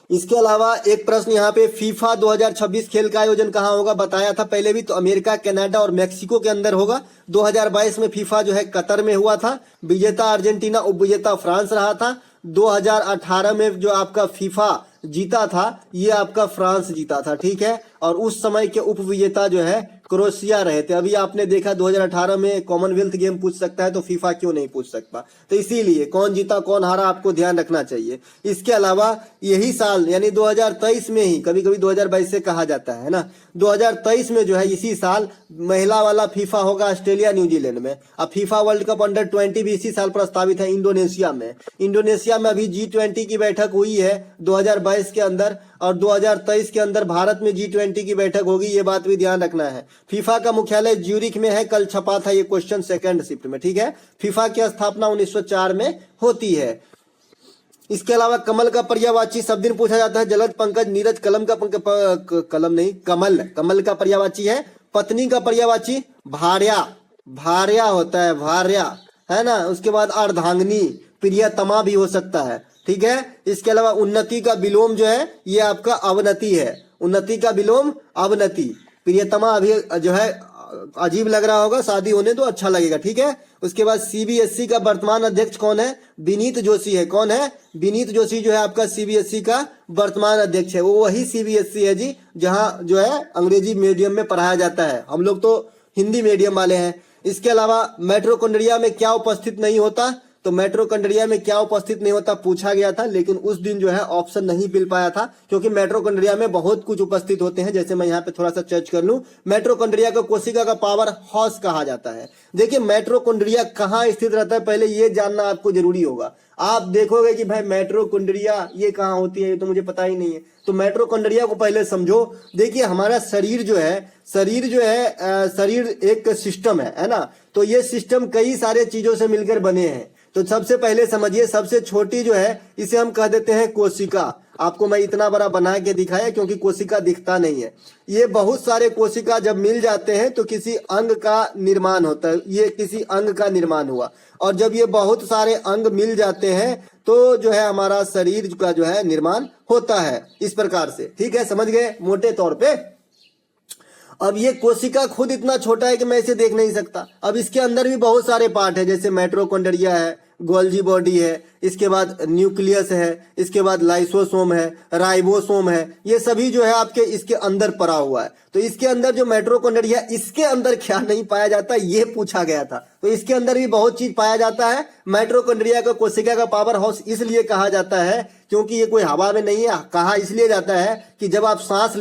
इसके अलावा एक प्रश्न यहाँ पे, फीफा 2026 खेल का आयोजन कहाँ होगा, बताया था पहले भी, तो अमेरिका, कनाडा और मेक्सिको के अंदर होगा। 2022 में फीफा जो है कतर में हुआ था, विजेता अर्जेंटीना, उपविजेता फ्रांस रहा था। 2018 में जो आपका फीफा जीता था ये आपका फ्रांस जीता था, ठीक है। और उस समय के उपविजेता जो है क्रोएशिया रहे थे। अभी आपने देखा 2018 में कॉमनवेल्थ गेम पूछ सकता है, तो फीफा क्यों नहीं पूछ सकता। तो इसीलिए कौन जीता कौन हारा आपको ध्यान रखना चाहिए। इसके अलावा यही साल यानी 2023 में ही, कभी कभी 2022 से कहा जाता है ना, 2023 में जो है इसी साल महिला वाला फीफा होगा ऑस्ट्रेलिया न्यूजीलैंड में। अब फीफा वर्ल्ड कप अंडर 20 भी इसी साल प्रस्तावित है इंडोनेशिया में। इंडोनेशिया में अभी G20 की बैठक हुई है 2022 के अंदर, और 2023 के अंदर भारत में G20 की बैठक होगी, ये बात भी ध्यान रखना है। फीफा का मुख्यालय ज्यूरिख में है, कल छपा था ये क्वेश्चन सेकंड शिफ्ट में, ठीक है। फीफा की स्थापना 1904 में होती है। इसके अलावा कमल का पर्यायवाची सब दिन पूछा जाता है, जलद पंकज नीरज कलम का कलम नहीं, कमल का पर्यायवाची है। पत्नी का पर्यायवाची भार्या होता है, भार्या है ना। उसके बाद अर्धांगिनी, प्रियतमा भी हो सकता है, ठीक है। इसके अलावा उन्नति का विलोम जो है ये आपका अवनति है, उन्नति का विलोम अवनति। प्रियतमा अभी जो है अजीब लग रहा होगा, शादी होने तो अच्छा लगेगा, ठीक है। उसके बाद CBSE का वर्तमान अध्यक्ष कौन है, विनीत जोशी है। कौन है, विनीत जोशी जो है आपका CBSE का वर्तमान अध्यक्ष है। वो वही CBSE है जी जहां जो है अंग्रेजी मीडियम में पढ़ाया जाता है, हम लोग तो हिंदी मीडियम वाले हैं। इसके अलावा माइटोकॉन्ड्रिया में क्या उपस्थित नहीं होता, तो माइटोकॉन्ड्रिया में क्या उपस्थित नहीं होता पूछा गया था, लेकिन उस दिन जो है ऑप्शन नहीं मिल पाया था, क्योंकि माइटोकॉन्ड्रिया में बहुत कुछ उपस्थित होते हैं। जैसे मैं यहाँ पे थोड़ा सा चर्च कर लूं, माइटोकॉन्ड्रिया को कोशिका का पावर हाउस कहा जाता है। देखिए माइटोकॉन्ड्रिया कहाँ स्थित रहता है, पहले ये जानना आपको जरूरी होगा। आप देखोगे कि भाई माइटोकॉन्ड्रिया ये कहाँ होती है, ये तो मुझे पता ही नहीं है, तो माइटोकॉन्ड्रिया को पहले समझो। देखिए हमारा शरीर जो है शरीर एक सिस्टम है ना। तो ये सिस्टम कई सारे चीजों से मिलकर बने हैं। तो सबसे पहले समझिए, सबसे छोटी जो है इसे हम कह देते हैं कोशिका। आपको मैं इतना बड़ा बना के दिखाया क्योंकि कोशिका दिखता नहीं है। ये बहुत सारे कोशिका जब मिल जाते हैं तो किसी अंग का निर्माण होता है, ये किसी अंग का निर्माण हुआ। और जब ये बहुत सारे अंग मिल जाते हैं तो जो है हमारा शरीर का जो है निर्माण होता है, इस प्रकार से, ठीक है। समझ गए मोटे तौर पे। अब ये कोशिका खुद इतना छोटा है कि मैं इसे देख नहीं सकता। अब इसके अंदर भी बहुत सारे पार्ट है, जैसे माइटोकॉन्ड्रिया है, गोल्जी बॉडी है, इसके बाद न्यूक्लियस है, इसके बाद लाइसोसोम है, राइबोसोम है, ये सभी जो है आपके इसके अंदर पड़ा हुआ है। तो इसके अंदर जो माइटोकॉन्ड्रिया, इसके अंदर क्या नहीं पाया जाता ये पूछा गया था। तो इसके अंदर भी बहुत चीज पाया जाता है। माइटोकॉन्ड्रिया को कोशिका का पावर हाउस इसलिए कहा जाता है क्योंकि ये कोई हवा में नहीं है। कहा इसलिए जाता है कि जब आप सांस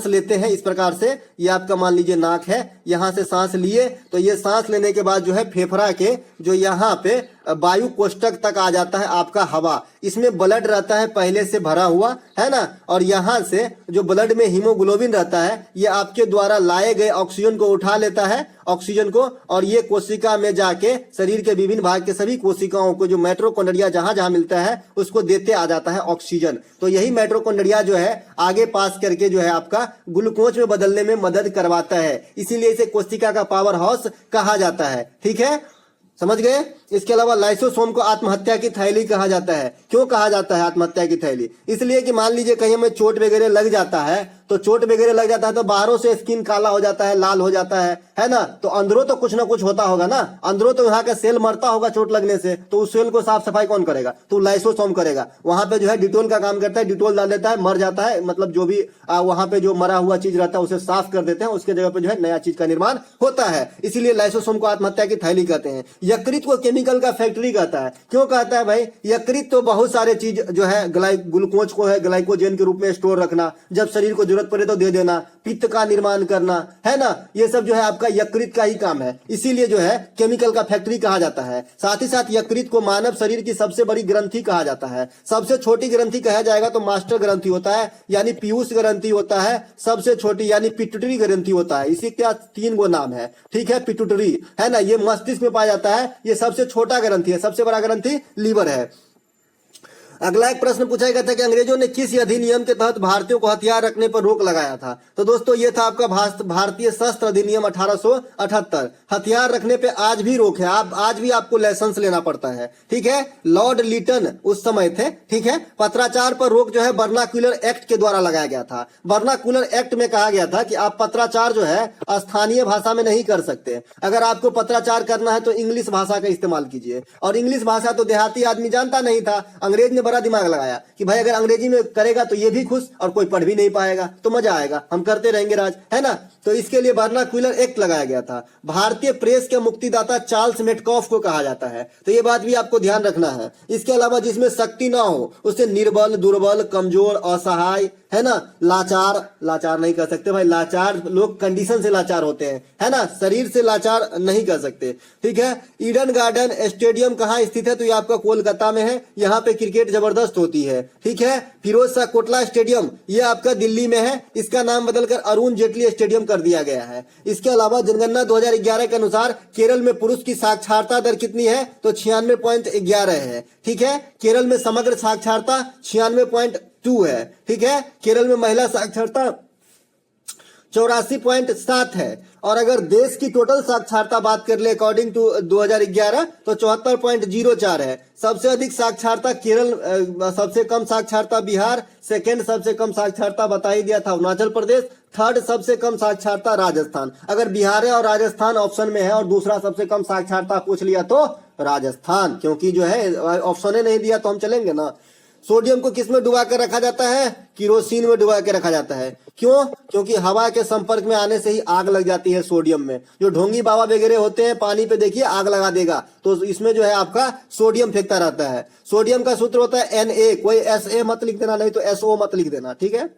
लेते हैं इस प्रकार से, ये आपका मान लीजिए नाक है, यहाँ से सांस लिए तो ये सांस लेने के बाद जो है फेफड़ा के जो यहाँ पे वायु कोष्ठक तक आ जाता है आपका हवा। इसमें ब्लड रहता है पहले से भरा हुआ, है ना। और यहाँ से जो ब्लड में हीमोग्लोबिन रहता है ये आपके द्वारा लाए गए ऑक्सीजन को उठा लेता है, ऑक्सीजन को, और ये कोशिका में जाके शरीर के विभिन्न भाग के सभी कोशिकाओं को जो माइटोकॉन्ड्रिया जहां जहां मिलता है उसको देते आ जाता है ऑक्सीजन। तो यही माइटोकॉन्ड्रिया जो है आगे पास करके जो है आपका ग्लूकोज में बदलने में मदद करवाता है, इसीलिए इसे कोशिका का पावर हाउस कहा जाता है, ठीक है। समझ गए। इसके अलावा लाइसोसोम को आत्महत्या की थैली कहा जाता है। क्यों कहा जाता है आत्महत्या की थैली, इसलिए कि मान लीजिए कहीं हमें चोट वगैरह लग जाता है तो चोट वगैरह लग जाता है तो बाहरों से स्किन काला हो जाता है, लाल हो जाता है ना। तो अंदरों तो कुछ ना कुछ होता होगा ना, अंदरों तो यहाँ का सेल मरता होगा चोट लगने से, तो उस सेल को साफ सफाई कौन करेगा? तो लाइसोसोम करेगा। वहां पे जो है डिटोल का काम करता है, डिटोल डाल देता है, मर जाता है, मतलब जो भी वहां पे जो मरा हुआ चीज रहता है उसे साफ कर देते हैं, उसके जगह पे जो है नया चीज का निर्माण होता है। इसीलिए लाइसोसोम को आत्महत्या की थैली कहते हैं। यकृत को केमिकल का फैक्ट्री कहता है। क्यों कहता है भाई? यकृत तो बहुत सारे चीज जो है ग्लूकोज को है ग्लाइकोजन के रूप में स्टोर रखना, जब शरीर को जरूरत पड़े तो दे देना, पित्त का निर्माण करना, है ना, ये सब जो है आपका यकृत का ही काम है। इसीलिए जो है केमिकल का फैक्ट्री कहा जाता है। साथ ही साथ यकृत को मानव शरीर की सबसे बड़ी ग्रंथि कहा जाता है। सबसे छोटी ग्रंथि कहा जाएगा तो मास्टर ग्रंथि होता है, यानी पीयूष ग्रंथि होता है। सबसे छोटी यानी पिट्यूटरी ग्रंथि होता है। इसी क्या 3 गो नाम है, ठीक है, पिट्यूटरी, है ना, ये मस्तिष्क में पाया जाता है। ये सबसे छोटा ग्रंथि है, सबसे बड़ा ग्रंथि लीवर है। अगला एक प्रश्न पूछा गया था कि अंग्रेजों ने किस अधिनियम के तहत भारतीयों को हथियार रखने पर रोक लगाया था? तो दोस्तों ये था आपका भारतीय शस्त्र अधिनियम 1878। हथियार रखने पे आज भी रोक है, आज भी आपको लाइसेंस लेना पड़ता है, ठीक है। लॉर्ड लिटन उस समय थे, ठीक है। पत्राचार पर रोक जो है वर्नाक्यूलर एक्ट के द्वारा लगाया गया था। वर्नाक्यूलर एक्ट में कहा गया था कि आप पत्राचार जो है स्थानीय भाषा में नहीं कर सकते। अगर आपको पत्राचार करना है तो इंग्लिश भाषा का इस्तेमाल कीजिए। और इंग्लिश भाषा तो देहाती आदमी जानता नहीं था। अंग्रेज ने बड़ा दिमाग लगाया कि भाई अगर अंग्रेजी में करेगा तो ये भी खुश और कोई पढ़ भी नहीं पाएगा, तो मजा आएगा, हम करते रहेंगे राज, है ना। तो इसके लिए वर्नाक्यूलर एक्ट लगाया गया था। भारतीय प्रेस के मुक्तिदाता चार्ल्स मेटकॉफ को कहा जाता है, तो ये बात भी आपको ध्यान रखना है। इसके अलावा जिसमें शक्ति ना हो उसे निर्बल, दुर्बल, कमजोर, असहाय, है ना, लाचार नहीं कर सकते भाई। लाचार लोग कंडीशन से लाचार होते हैं, है ना, शरीर से लाचार नहीं कर सकते, ठीक है। ईडन गार्डन स्टेडियम कहाँ स्थित है? तो ये आपका कोलकाता में है। यहाँ पे क्रिकेट जबरदस्त होती है, ठीक है। फिरोज शाह कोटला स्टेडियम ये आपका दिल्ली में है। इसका नाम बदलकर अरुण जेटली स्टेडियम कर दिया गया है। इसके अलावा जनगणना 2011 के अनुसार केरल में पुरुष की साक्षरता दर कितनी है? तो 96.11 है, ठीक है। केरल में समग्र साक्षरता 96.2 है, ठीक है। केरल में महिला साक्षरता 84.7 है। और अगर देश की टोटल साक्षरता बात कर ले अकॉर्डिंग टू 2011 तो 74.04 है। सबसे अधिक साक्षरता केरल, सबसे कम साक्षरता बिहार, सेकेंड सबसे कम साक्षरता बता ही दिया था अरुणाचल प्रदेश, थर्ड सबसे कम साक्षरता राजस्थान। अगर बिहार और राजस्थान ऑप्शन में है और दूसरा सबसे कम साक्षरता पूछ लिया तो राजस्थान, क्योंकि जो है ऑप्शन नहीं दिया तो हम चलेंगे ना। सोडियम को किस में डुबा कर रखा जाता है? किरोसिन में डुबा के रखा जाता है। क्यों? क्योंकि हवा के संपर्क में आने से ही आग लग जाती है सोडियम में। जो ढोंगी बाबा वगैरह होते हैं पानी पे देखिए आग लगा देगा, तो इसमें जो है आपका सोडियम फेंकता रहता है। सोडियम का सूत्र होता है Na, कोई SA मत लिख देना, नहीं तो SO मत लिख देना, ठीक है।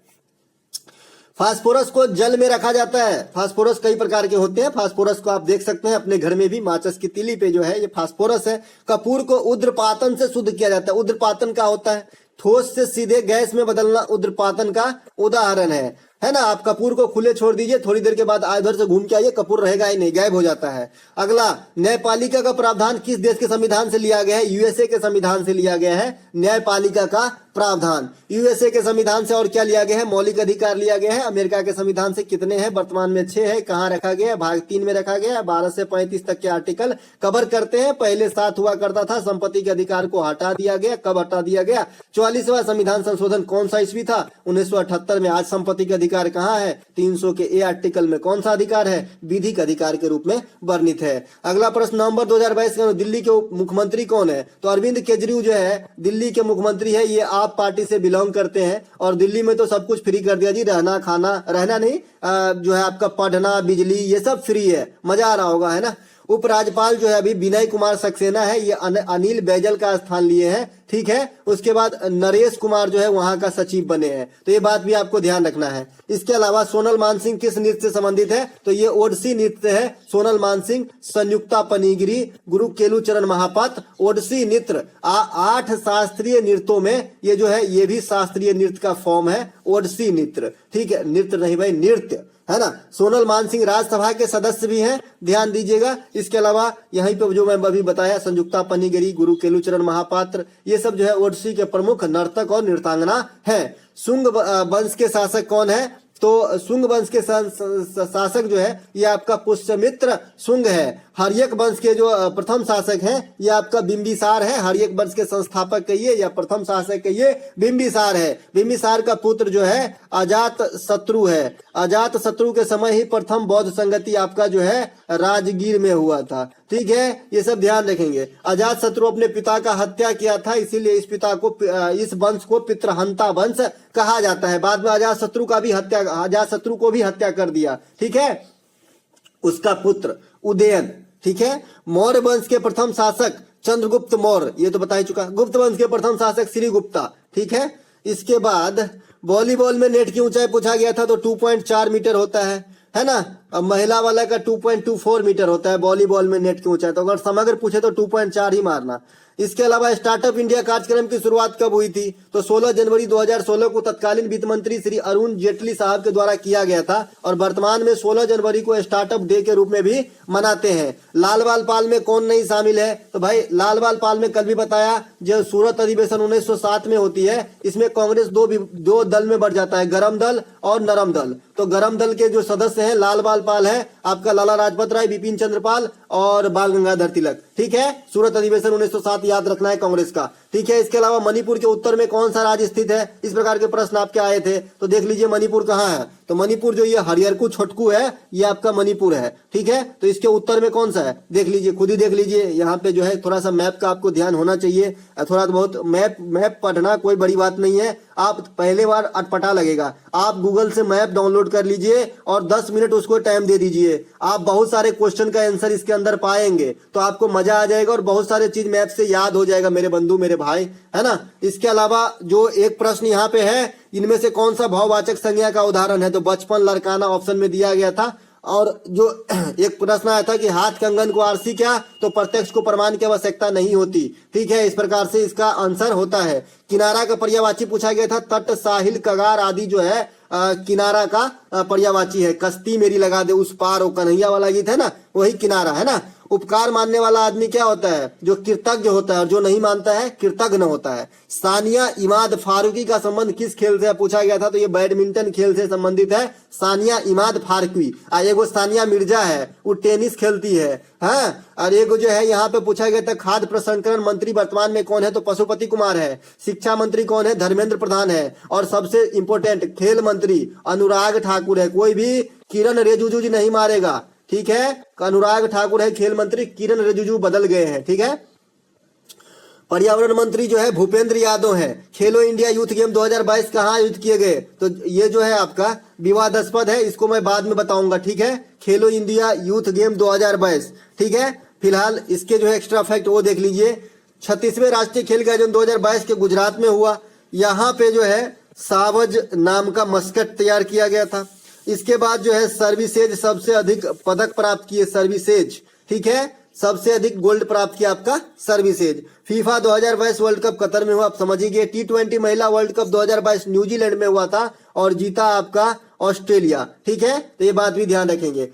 फास्फोरस को जल में रखा जाता है। फास्फोरस कई प्रकार के होते हैं। फास्फोरस को आप देख सकते हैं अपने घर में भी, माचिस की तीली पे जो है ये फास्फोरस है। कपूर को उद्रपातन से शुद्ध किया जाता है। उद्रपातन क्या होता है? ठोस से सीधे गैस में बदलना उद्रपातन का उदाहरण है ना। आप कपूर को खुले छोड़ दीजिए, थोड़ी देर के बाद इधर से घूम के आइए, कपूर रहेगा ही नहीं, गायब हो जाता है। अगला, न्यायपालिका का प्रावधान किस देश के संविधान से लिया गया है? USA के संविधान से लिया गया है न्यायपालिका का प्रावधान। USA के संविधान से और क्या लिया गया है? मौलिक अधिकार लिया गया है। अमेरिका के संविधान से कितने हैं? वर्तमान में 6 है। कहाँ रखा गया है? भाग 3 में रखा गया है। 12 से 35 तक के आर्टिकल कवर करते हैं। पहले 7 हुआ करता था। संपत्ति के अधिकार को हटा दिया गया। कब हटा दिया गया? 44वां संविधान संशोधन कौन सा ईस्वी था? 1978 में। आज संपत्ति के अधिकार कहाँ है? 300 के A आर्टिकल में कौन सा अधिकार है? विधिक अधिकार के रूप में वर्णित है। अगला प्रश्न, नवंबर 2022 में दिल्ली के मुख्यमंत्री कौन है? तो अरविंद केजरीवाल जो है दिल्ली के मुख्यमंत्री है। ये आप पार्टी से बिलोंग करते हैं और दिल्ली में तो सब कुछ फ्री कर दिया जी। रहना, खाना, रहना नहीं, जो है आपका पढ़ना, बिजली, ये सब फ्री है। मजा आ रहा होगा, है ना। उपराज्यपाल जो है अभी विनय कुमार सक्सेना है। ये अनिल बैजल का स्थान लिए हैं, ठीक है। उसके बाद नरेश कुमार जो है वहां का सचिव बने हैं, तो ये बात भी आपको ध्यान रखना है। इसके अलावा सोनल मानसिंह किस नृत्य से संबंधित है? तो ये ओडिसी नृत्य है। सोनल मानसिंह, संयुक्ता पनीगिरी, गुरु केलुचरण महापात्र। ओडिसी नृत्य 8 शास्त्रीय नृत्यों में ये जो है ये भी शास्त्रीय नृत्य का फॉर्म है, ओडिसी नृत्य, ठीक है। नृत्य नहीं भाई, नृत्य, है ना। सोनल मानसिंह राज्यसभा के सदस्य भी हैं, ध्यान दीजिएगा। इसके अलावा यहीं पे जो मैं अभी बताया, संयुक्ता पनीगिरी, गुरु केलुचरण महापात्र, ये सब जो है ओडिसी के प्रमुख नर्तक और नृत्यांगना हैं। शुंग वंश के शासक कौन है? तो शुंग वंश के शासक जो है ये आपका पुष्यमित्र शुंग है। हर्यक वंश के जो प्रथम शासक हैं ये आपका बिंबिसार है। हर्यक वंश के संस्थापक कहिए या प्रथम शासक कहिए, बिंबिसार है। बिंबिसार का पुत्र जो है अजात शत्रु है। अजात शत्रु के समय ही प्रथम बौद्ध संगति आपका जो है राजगीर में हुआ था। ठीक है, ये सब ध्यान रखेंगे। अजात शत्रु अपने पिता का हत्या किया था, इसीलिए इस पिता को, इस वंश को पितृहंता वंश कहा जाता है। बाद में अजात शत्रु को भी हत्या कर दिया। ठीक है, उसका पुत्र उदयन। ठीक है, मौर्य वंश के प्रथम शासक चंद्रगुप्त मौर्य, ये तो बता ही चुका। गुप्त वंश के प्रथम शासक श्रीगुप्ता। ठीक है, इसके बाद वॉलीबॉल में नेट की ऊंचाई पूछा गया था तो 2.4 मीटर होता है ना। अब महिला वाला का 2.24 मीटर होता है वॉलीबॉल में नेट की ऊंचाई। तो अगर समग्र पूछे तो 2.4 ही मारना। इसके अलावा स्टार्टअप इंडिया कार्यक्रम की शुरुआत कब हुई थी? तो 16 जनवरी 2016 को तत्कालीन वित्त मंत्री श्री अरुण जेटली साहब के द्वारा किया गया था और वर्तमान में 16 जनवरी को स्टार्टअप डे के रूप में भी मनाते हैं। लाल बाल पाल में कौन नहीं शामिल है? तो भाई लाल बाल पाल में कल भी बताया, जो सूरत अधिवेशन 1907 में होती है, इसमें कांग्रेस दो दल में बढ़ जाता है, गरम दल और नरम दल। तो गरम दल के जो सदस्य हैं लाल बाल पाल है आपका लाला लाजपत राय, बिपिन चंद्र पाल और बाल गंगाधर तिलक। ठीक है, सूरत अधिवेशन 1907 याद रखना है कांग्रेस का। ठीक है, इसके अलावा मणिपुर के उत्तर में कौन सा राज्य स्थित है? इस प्रकार के प्रश्न आपके आए थे, तो देख लीजिए मणिपुर कहाँ है। तो मणिपुर जो ये हरियरकू छोटकू है ये आपका मणिपुर है। ठीक है, तो इसके उत्तर में कौन सा है देख लीजिए, खुद ही देख लीजिए। यहाँ पे जो है थोड़ा सा मैप का आपको ध्यान होना चाहिए, थोड़ा बहुत मैप पढ़ना कोई बड़ी बात नहीं है। आप पहले बार अटपटा लगेगा, आप गूगल से मैप डाउनलोड कर लीजिए और 10 मिनट उसको टाइम दे दीजिए। आप बहुत सारे क्वेश्चन का आंसर इसके अंदर पाएंगे तो आपको मजा आ जाएगा और बहुत सारे चीज मैप से याद हो जाएगा मेरे बंधु मेरे भाई, है ना। इसके अलावा जो एक प्रश्न यहाँ पे है, इनमें से कौन सा भाववाचक संज्ञा का उदाहरण है? तो बचपन, लड़काना ऑप्शन में दिया गया था। और जो एक प्रश्न आया था कि हाथ कंगन को आरसी क्या? तो प्रत्यक्ष को प्रमाण की आवश्यकता नहीं होती। ठीक है, इस प्रकार से इसका आंसर होता है। किनारा का पर्यायवाची पूछा गया था, तट, साहिल, कगार आदि जो है किनारा का पर्यायवाची है। कश्ती मेरी लगा दे उस पार, वो कन्हैया वाला गीत है ना, वही किनारा है ना। उपकार मानने वाला आदमी क्या होता है? जो कृतज्ञ होता है, और जो नहीं मानता है कृतज्ञ होता है। सानिया इमाद फारूकी का संबंध किस खेल से पूछा गया था? तो ये बैडमिंटन खेल से संबंधित है, सानिया इमाद फारूकी। एगो सानिया मिर्जा है, वो टेनिस खेलती है। हाँ, और एक जो है यहाँ पे पूछा गया था खाद्य प्रसंस्करण मंत्री वर्तमान में कौन है? तो पशुपति कुमार है। शिक्षा मंत्री कौन है? धर्मेंद्र प्रधान है। और सबसे इंपोर्टेंट खेल मंत्री अनुराग ठाकुर है। कोई भी किरण रिजिजू जी नहीं मारेगा। ठीक है, अनुराग ठाकुर है खेल मंत्री, किरण रिजिजू बदल गए हैं। ठीक है, पर्यावरण मंत्री जो है भूपेंद्र यादव है। खेलो इंडिया यूथ गेम 2022 कहाँ आयोजित किए गए? तो ये जो है आपका विवादास्पद है, इसको मैं बाद में बताऊंगा। ठीक है, खेलो इंडिया यूथ गेम 2022। ठीक है, फिलहाल इसके जो है एक्स्ट्रा फैक्ट वो देख लीजिए। 36वें राष्ट्रीय खेल का आयोजन 2022 के गुजरात में हुआ। यहाँ पे जो है सावज नाम का मस्कट तैयार किया गया था। इसके बाद जो है सर्विसेज सबसे अधिक पदक प्राप्त किए, सर्विसेज। ठीक है, सबसे अधिक गोल्ड प्राप्त किया आपका services. FIFA 2022 world cup Qatar में हुआ, आप समझिए। T20 महिला वर्ल्ड कप 2022 न्यूजीलैंड में हुआ था और जीता आपका ऑस्ट्रेलिया। ठीक है, तो ये बात भी ध्यान रखेंगे।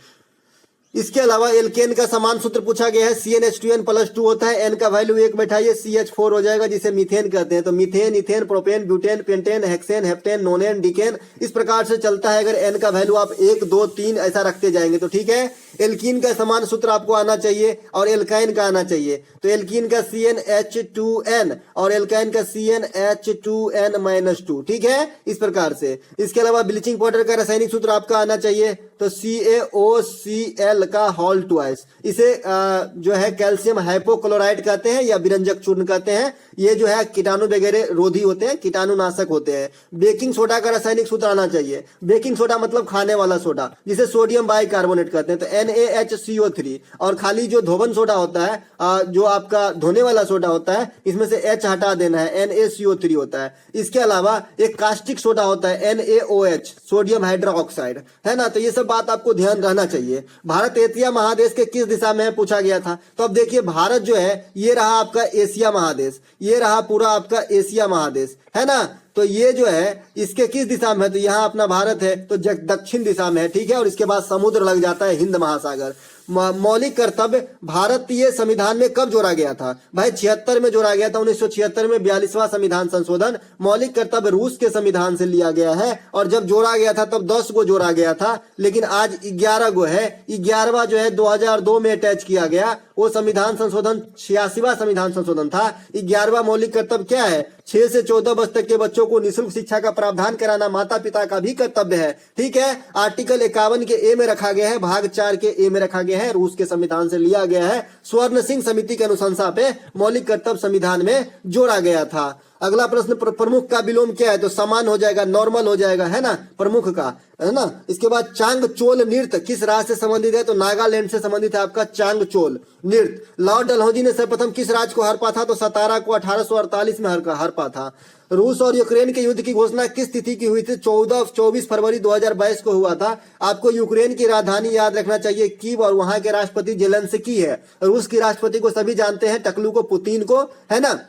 इसके अलावा एल्केन का समान सूत्र पूछा गया है, CnH2n+2 होता है। एन का वैल्यू 1 बैठाइए, CH4 हो जाएगा, जिसे मीथेन कहते हैं। तो methane, ethane, propane, butane, pentane, hexane, heptane, nonane, decane, इस प्रकार से चलता है। अगर एन का वैल्यू आप 1, 2, 3 ऐसा रखते जाएंगे तो ठीक है। एल्कीन का समान सूत्र आपको आना चाहिए और एल्काइन का आना चाहिए। तो एल्कीन का CnH2n और एल्काइन का CnH2n-2। ठीक है, इस प्रकार से। इसके अलावा ब्लीचिंग पाउडर का रासायनिक सूत्र आपका आना चाहिए, तो CaOCl का होल ट्वाइस। इसे जो है कैल्शियम हाइपोक्लोराइड कहते हैं या विरंजक चूर्ण कहते हैं। ये जो है कीटाणु वगैरह रोधी होते हैं, कीटाणुनाशक होते हैं। बेकिंग सोडा का रासायनिक सूत्र आना चाहिए। बेकिंग सोडा मतलब खाने वाला सोडा, जिसे सोडियम बाइकार्बोनेट कहते हैं। तो NaHCO3। और खाली जो धोवन सोडा होता है, जो आपका धोने वाला सोडा होता है, इसमें से H हटा देना है, NaCO3 होता है। इसके अलावा एक कास्टिक सोडा होता है, NaOH, सोडियम हाइड्रोक्साइड, है ना। तो ये सब बात आपको ध्यान रहना चाहिए। भारत एशिया महादेश के किस दिशा में है पूछा गया था। तो अब देखिए भारत जो है ये रहा आपका एशिया महादेश, ये रहा पूरा आपका एशिया महादेश, है ना। तो ये जो है इसके किस दिशा में है? तो यहाँ अपना भारत है तो दक्षिण दिशा में है। ठीक है, और इसके बाद समुद्र लग जाता है हिंद महासागर। मौलिक कर्तव्य भारतीय संविधान में कब जोड़ा गया था? भाई 76 में जोड़ा गया था, 1976 में 42वां संविधान संशोधन। मौलिक कर्तव्य रूस के संविधान से लिया गया है और जब जोड़ा गया था तब 10 को जोड़ा गया था, लेकिन आज 11 गो है। 11वां जो है 2002 में अटैच किया गया। वो संविधान संशोधन 86वां संविधान संशोधन था। 11वां मौलिक कर्तव्य क्या है? 6 से 14 वर्ष तक के बच्चों को निःशुल्क शिक्षा का प्रावधान कराना माता पिता का भी कर्तव्य है। ठीक है, आर्टिकल 51 के ए में रखा गया है, भाग 4 के ए में रखा गया है, रूस के संविधान से लिया गया है। स्वर्ण सिंह समिति की अनुशंसा पे मौलिक कर्तव्य संविधान में जोड़ा गया था। अगला प्रश्न, प्रमुख का विलोम क्या है? तो समान हो जाएगा, नॉर्मल हो जाएगा, है ना, प्रमुख का, है ना। इसके बाद चांगचोल नृत्य किस राज्य से संबंधित है? तो नागालैंड से संबंधित है आपका चांगचोल नृत्य। लॉर्ड डलहौजी ने सर्वप्रथम किस राज्य को हड़पा था? तो सतारा को 1848 में हड़पा था। रूस और यूक्रेन के युद्ध की घोषणा किस तिथि की हुई थी? 24 फरवरी 2022 को हुआ था। आपको यूक्रेन की राजधानी याद रखना चाहिए कीव, और वहां के राष्ट्रपति जेलेंस्की है। रूस की राष्ट्रपति को सभी जानते हैं, टकलू को, पुतिन को, है ना।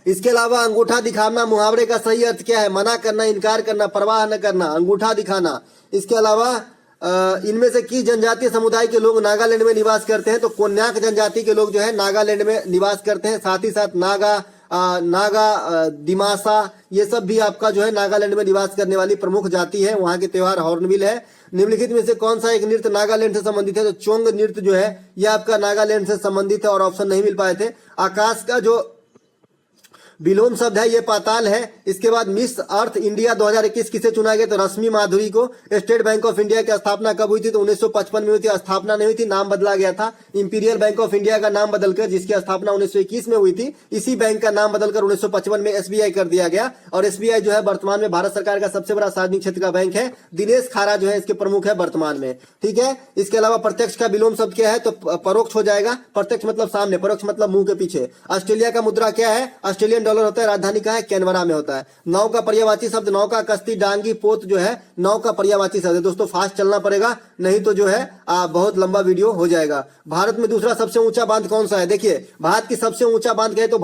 इसके अलावा अंगूठा दिखाना मुहावरे का सही अर्थ क्या है? मना करना, इनकार करना, परवाह न करना, अंगूठा दिखाना। इसके अलावा इनमें से किस जनजातीय समुदाय के लोग नागालैंड में निवास करते हैं? तो कोन्याक जनजाति के लोग जो है नागालैंड में निवास करते हैं। साथ ही साथ नागा, दिमासा, ये सब भी आपका जो है नागालैंड में निवास करने वाली प्रमुख जाति है। वहां के त्योहार हॉर्नबिल है। निम्नलिखित में से कौन सा एक नृत्य नागालैंड से संबंधित है? तो चोंग नृत्य जो है यह आपका नागालैंड से संबंधित है, और ऑप्शन नहीं मिल पाए थे। आकाश का जो विलोम शब्द है ये पाताल है। इसके बाद मिस अर्थ इंडिया 2021 किसे चुना गया? तो रश्मि माधुरी को। स्टेट बैंक ऑफ इंडिया की स्थापना कब हुई थी? तो 1955 में हुई थी। स्थापना नहीं हुई थी, नाम बदला गया था। इंपीरियल बैंक ऑफ इंडिया का नाम बदलकर, जिसकी स्थापना 1921 में हुई थी, इसी बैंक का नाम बदलकर 1955 में एसबीआई कर दिया गया। और एसबीआई जो है वर्तमान में भारत सरकार का सबसे बड़ा सार्वजनिक क्षेत्र का बैंक है। दिनेश खारा जो है इसके प्रमुख है वर्तमान में। ठीक है, इसके अलावा प्रत्यक्ष का विलोम शब्द क्या है? तो परोक्ष हो जाएगा। प्रत्यक्ष मतलब सामने, परोक्ष मतलब मुंह के पीछे। ऑस्ट्रेलिया का मुद्रा क्या है? ऑस्ट्रेलियन डॉलर होता है। राजधानी है कैनबरा में होता है। नौ का पर्यायवाची शब्द, नौका, कश्ती, डांगी, पोत जो है नौ का पर्यायवाची शब्द है। दोस्तों फास्ट चलना पड़ेगा, नहीं तो जो है बहुत लंबा वीडियो हो जाएगा। भारत में दूसरा सबसे ऊंचा बांध कौन सा है? देखिए, भारत की सबसे ऊंचा बांध कहे तो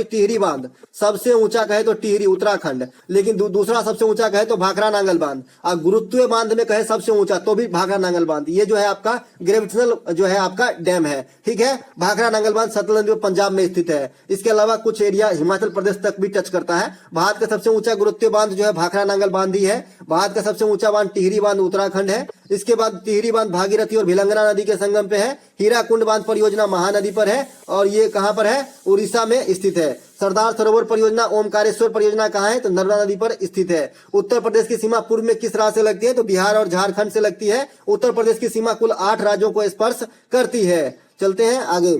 टिहरी बांध सबसे ऊंचा कहे तो टिहरी उत्तराखंड, लेकिन दूसरा सबसे ऊंचा कहे तो भाखड़ा नांगल बांध। और गुरुत्वीय बांध में कहे सबसे ऊंचा तो भी भाखड़ा नांगल बांध। ये जो है आपका ग्रेविटेशनल जो है आपका डैम है। ठीक है, भाखड़ा नांगल बांध सतलज में पंजाब में स्थित है। इसके अलावा कुछ एरिया हिमाचल प्रदेश तक भी टच करता है। भारत का सबसे ऊंचा गुरुत्वीय बांध जो है भाखड़ा नांगल बांध ही है। भारत का सबसे ऊंचा बांध टिहरी बांध उत्तराखंड है। इसके बाद टिहरी बांध भागीरथी और भिलंगना नदी के संगम पे है। हीराकुंड बांध परियोजना महानदी पर है, और ये कहां पर है? उड़ीसा में स्थित है। सरदार सरोवर परियोजना, ओमकारेश्वर परियोजना कहां है? तो नर्मदा नदी पर स्थित है। उत्तर प्रदेश की सीमा पूर्व में किस राज्य से लगती है? तो बिहार और झारखंड से लगती है। उत्तर प्रदेश की सीमा कुल 8 राज्यों को स्पर्श करती है। चलते हैं आगे।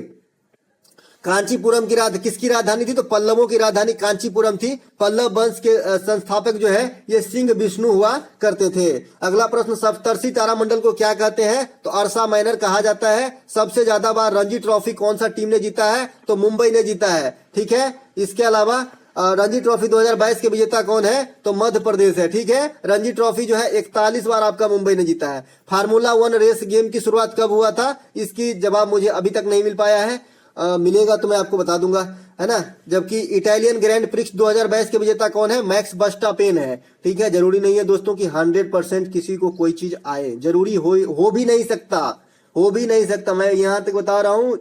कांचीपुरम की किसकी राजधानी थी? तो पल्लवों की राजधानी कांचीपुरम थी। पल्लव वंश के संस्थापक जो है ये सिंह विष्णु हुआ करते थे। अगला प्रश्न, सप्तर्षि तारामंडल को क्या कहते हैं? तो अर्सा माइनर कहा जाता है। सबसे ज्यादा बार रणजी ट्रॉफी कौन सा टीम ने जीता है? तो मुंबई ने जीता है। ठीक है, इसके अलावा रणजी ट्रॉफी 2022 के विजेता कौन है? तो मध्य प्रदेश है। ठीक है, रणजी ट्रॉफी जो है 41 बार आपका मुंबई ने जीता है। फार्मूला 1 रेस गेम की शुरुआत कब हुआ था? इसकी जवाब मुझे अभी तक नहीं मिल पाया है। मिलेगा तो मैं आपको बता दूंगा, है ना। जबकि इटालियन ग्रैंड प्रिक्स 2022 के विजेता कौन है? मैक्स वर्स्टापेन है। ठीक है, जरूरी नहीं है दोस्तों कि 100% किसी को कोई चीज आए, जरूरी हो भी नहीं सकता, हो भी नहीं सकता। मैं यहां तक बता रहा हूं,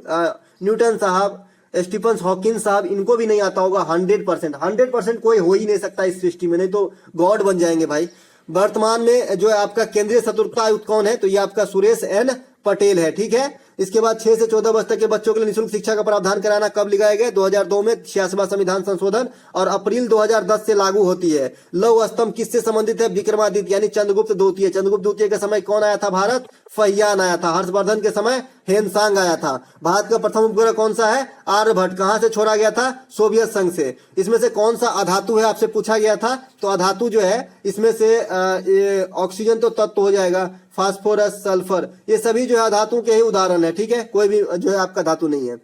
न्यूटन साहब, स्टीफन हॉकिंस साहब, इनको भी नहीं आता होगा 100%। कोई हो ही नहीं सकता इस सृष्टि में, नहीं तो गॉड बन जाएंगे भाई। वर्तमान में जो है आपका केंद्रीय सतर्कता आयुक्त कौन है? तो ये आपका सुरेश एन पटेल है। ठीक है, इसके बाद 6 से 14 वर्ष तक के बच्चों के लिए निःशुल्क शिक्षा का प्रावधान कराना कब लिखाया गया? 2002 में 86वां संविधान संशोधन, और अप्रैल 2010 से लागू होती है। लौह स्तंभ किससे संबंधित है? विक्रमादित्य यानी चंद्रगुप्त द्वितीय। चंद्रगुप्त द्वितीय के समय कौन आया था भारत? फहियान आया था। हर्षवर्धन के समय हेनसांग आया था। भारत का प्रथम उपग्रह कौन सा है? आर्यभट्ट। कहां से छोड़ा गया था? सोवियत संघ से। इसमें से कौन सा अधातु है आपसे पूछा गया था? तो अधातु जो है इसमें से ऑक्सीजन तो तत्व हो जाएगा, फास्फोरस, सल्फर, ये सभी जो है धातु के ही उदाहरण है। ठीक है, कोई भी जो है आपका धातु नहीं है।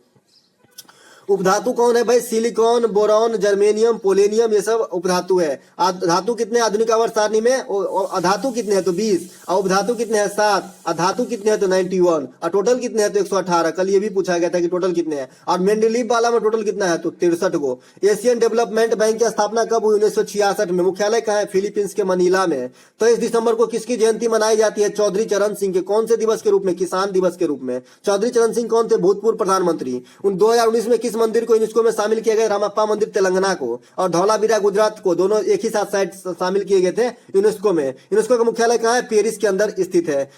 उपधातु कौन है भाई? सिलिकॉन, बोरॉन, जर्मेनियम, पोलेनियम, ये सब उपधातु है। धातु कितने आधुनिक आवर्त सारणी में? अधातु कितने हैं? तो 20। और उपधातु कितने हैं? 7। अधातु कितने हैं? तो 91। और टोटल कितने हैं? तो 118। कल ये भी पूछा गया था कि टोटल कितने हैं। और मेंडलीव वाला में टोटल कितना है? तो 63 को। एशियन डेवलपमेंट बैंक की स्थापना कब हुई? 1966 में। मुख्यालय कहाँ है? फिलीपींस के मनीला में। 23 दिसंबर को किसकी जयंती मनाई जाती है? चौधरी चरण सिंह के। कौन से दिवस के रूप में? किसान दिवस के रूप में। चौधरी चरण सिंह कौन थे? भूतपूर्व प्रधानमंत्री। 2019 में किस मंदिर को यूनेस्को में शामिल किया गया? रामप्पा मंदिर तेलंगाना को, और धौलावीरा गुजरात को, दोनों एक ही साथ साइट शामिल किए गए थे यूनेस्को में। यूनेस्को का मुख्यालय कहाँ है? पेरिस के अंदर स्थित है।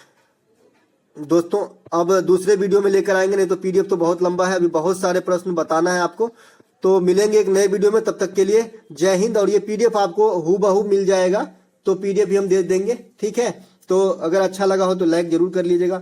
दोस्तों अब दूसरे वीडियो में लेकर आएंगे, नहीं तो पीडीएफ तो बहुत लंबा है, अभी बहुत सारे प्रश्न बताना है आपको। तो मिलेंगे एक नए वीडियो में, तब तक के लिए जय हिंद। और ये पीडीएफ आपको हूबहू मिल जाएगा, तो पीडीएफ भी हम दे देंगे, ठीक है। तो अगर अच्छा लगा हो तो लाइक जरूर कर लीजिएगा।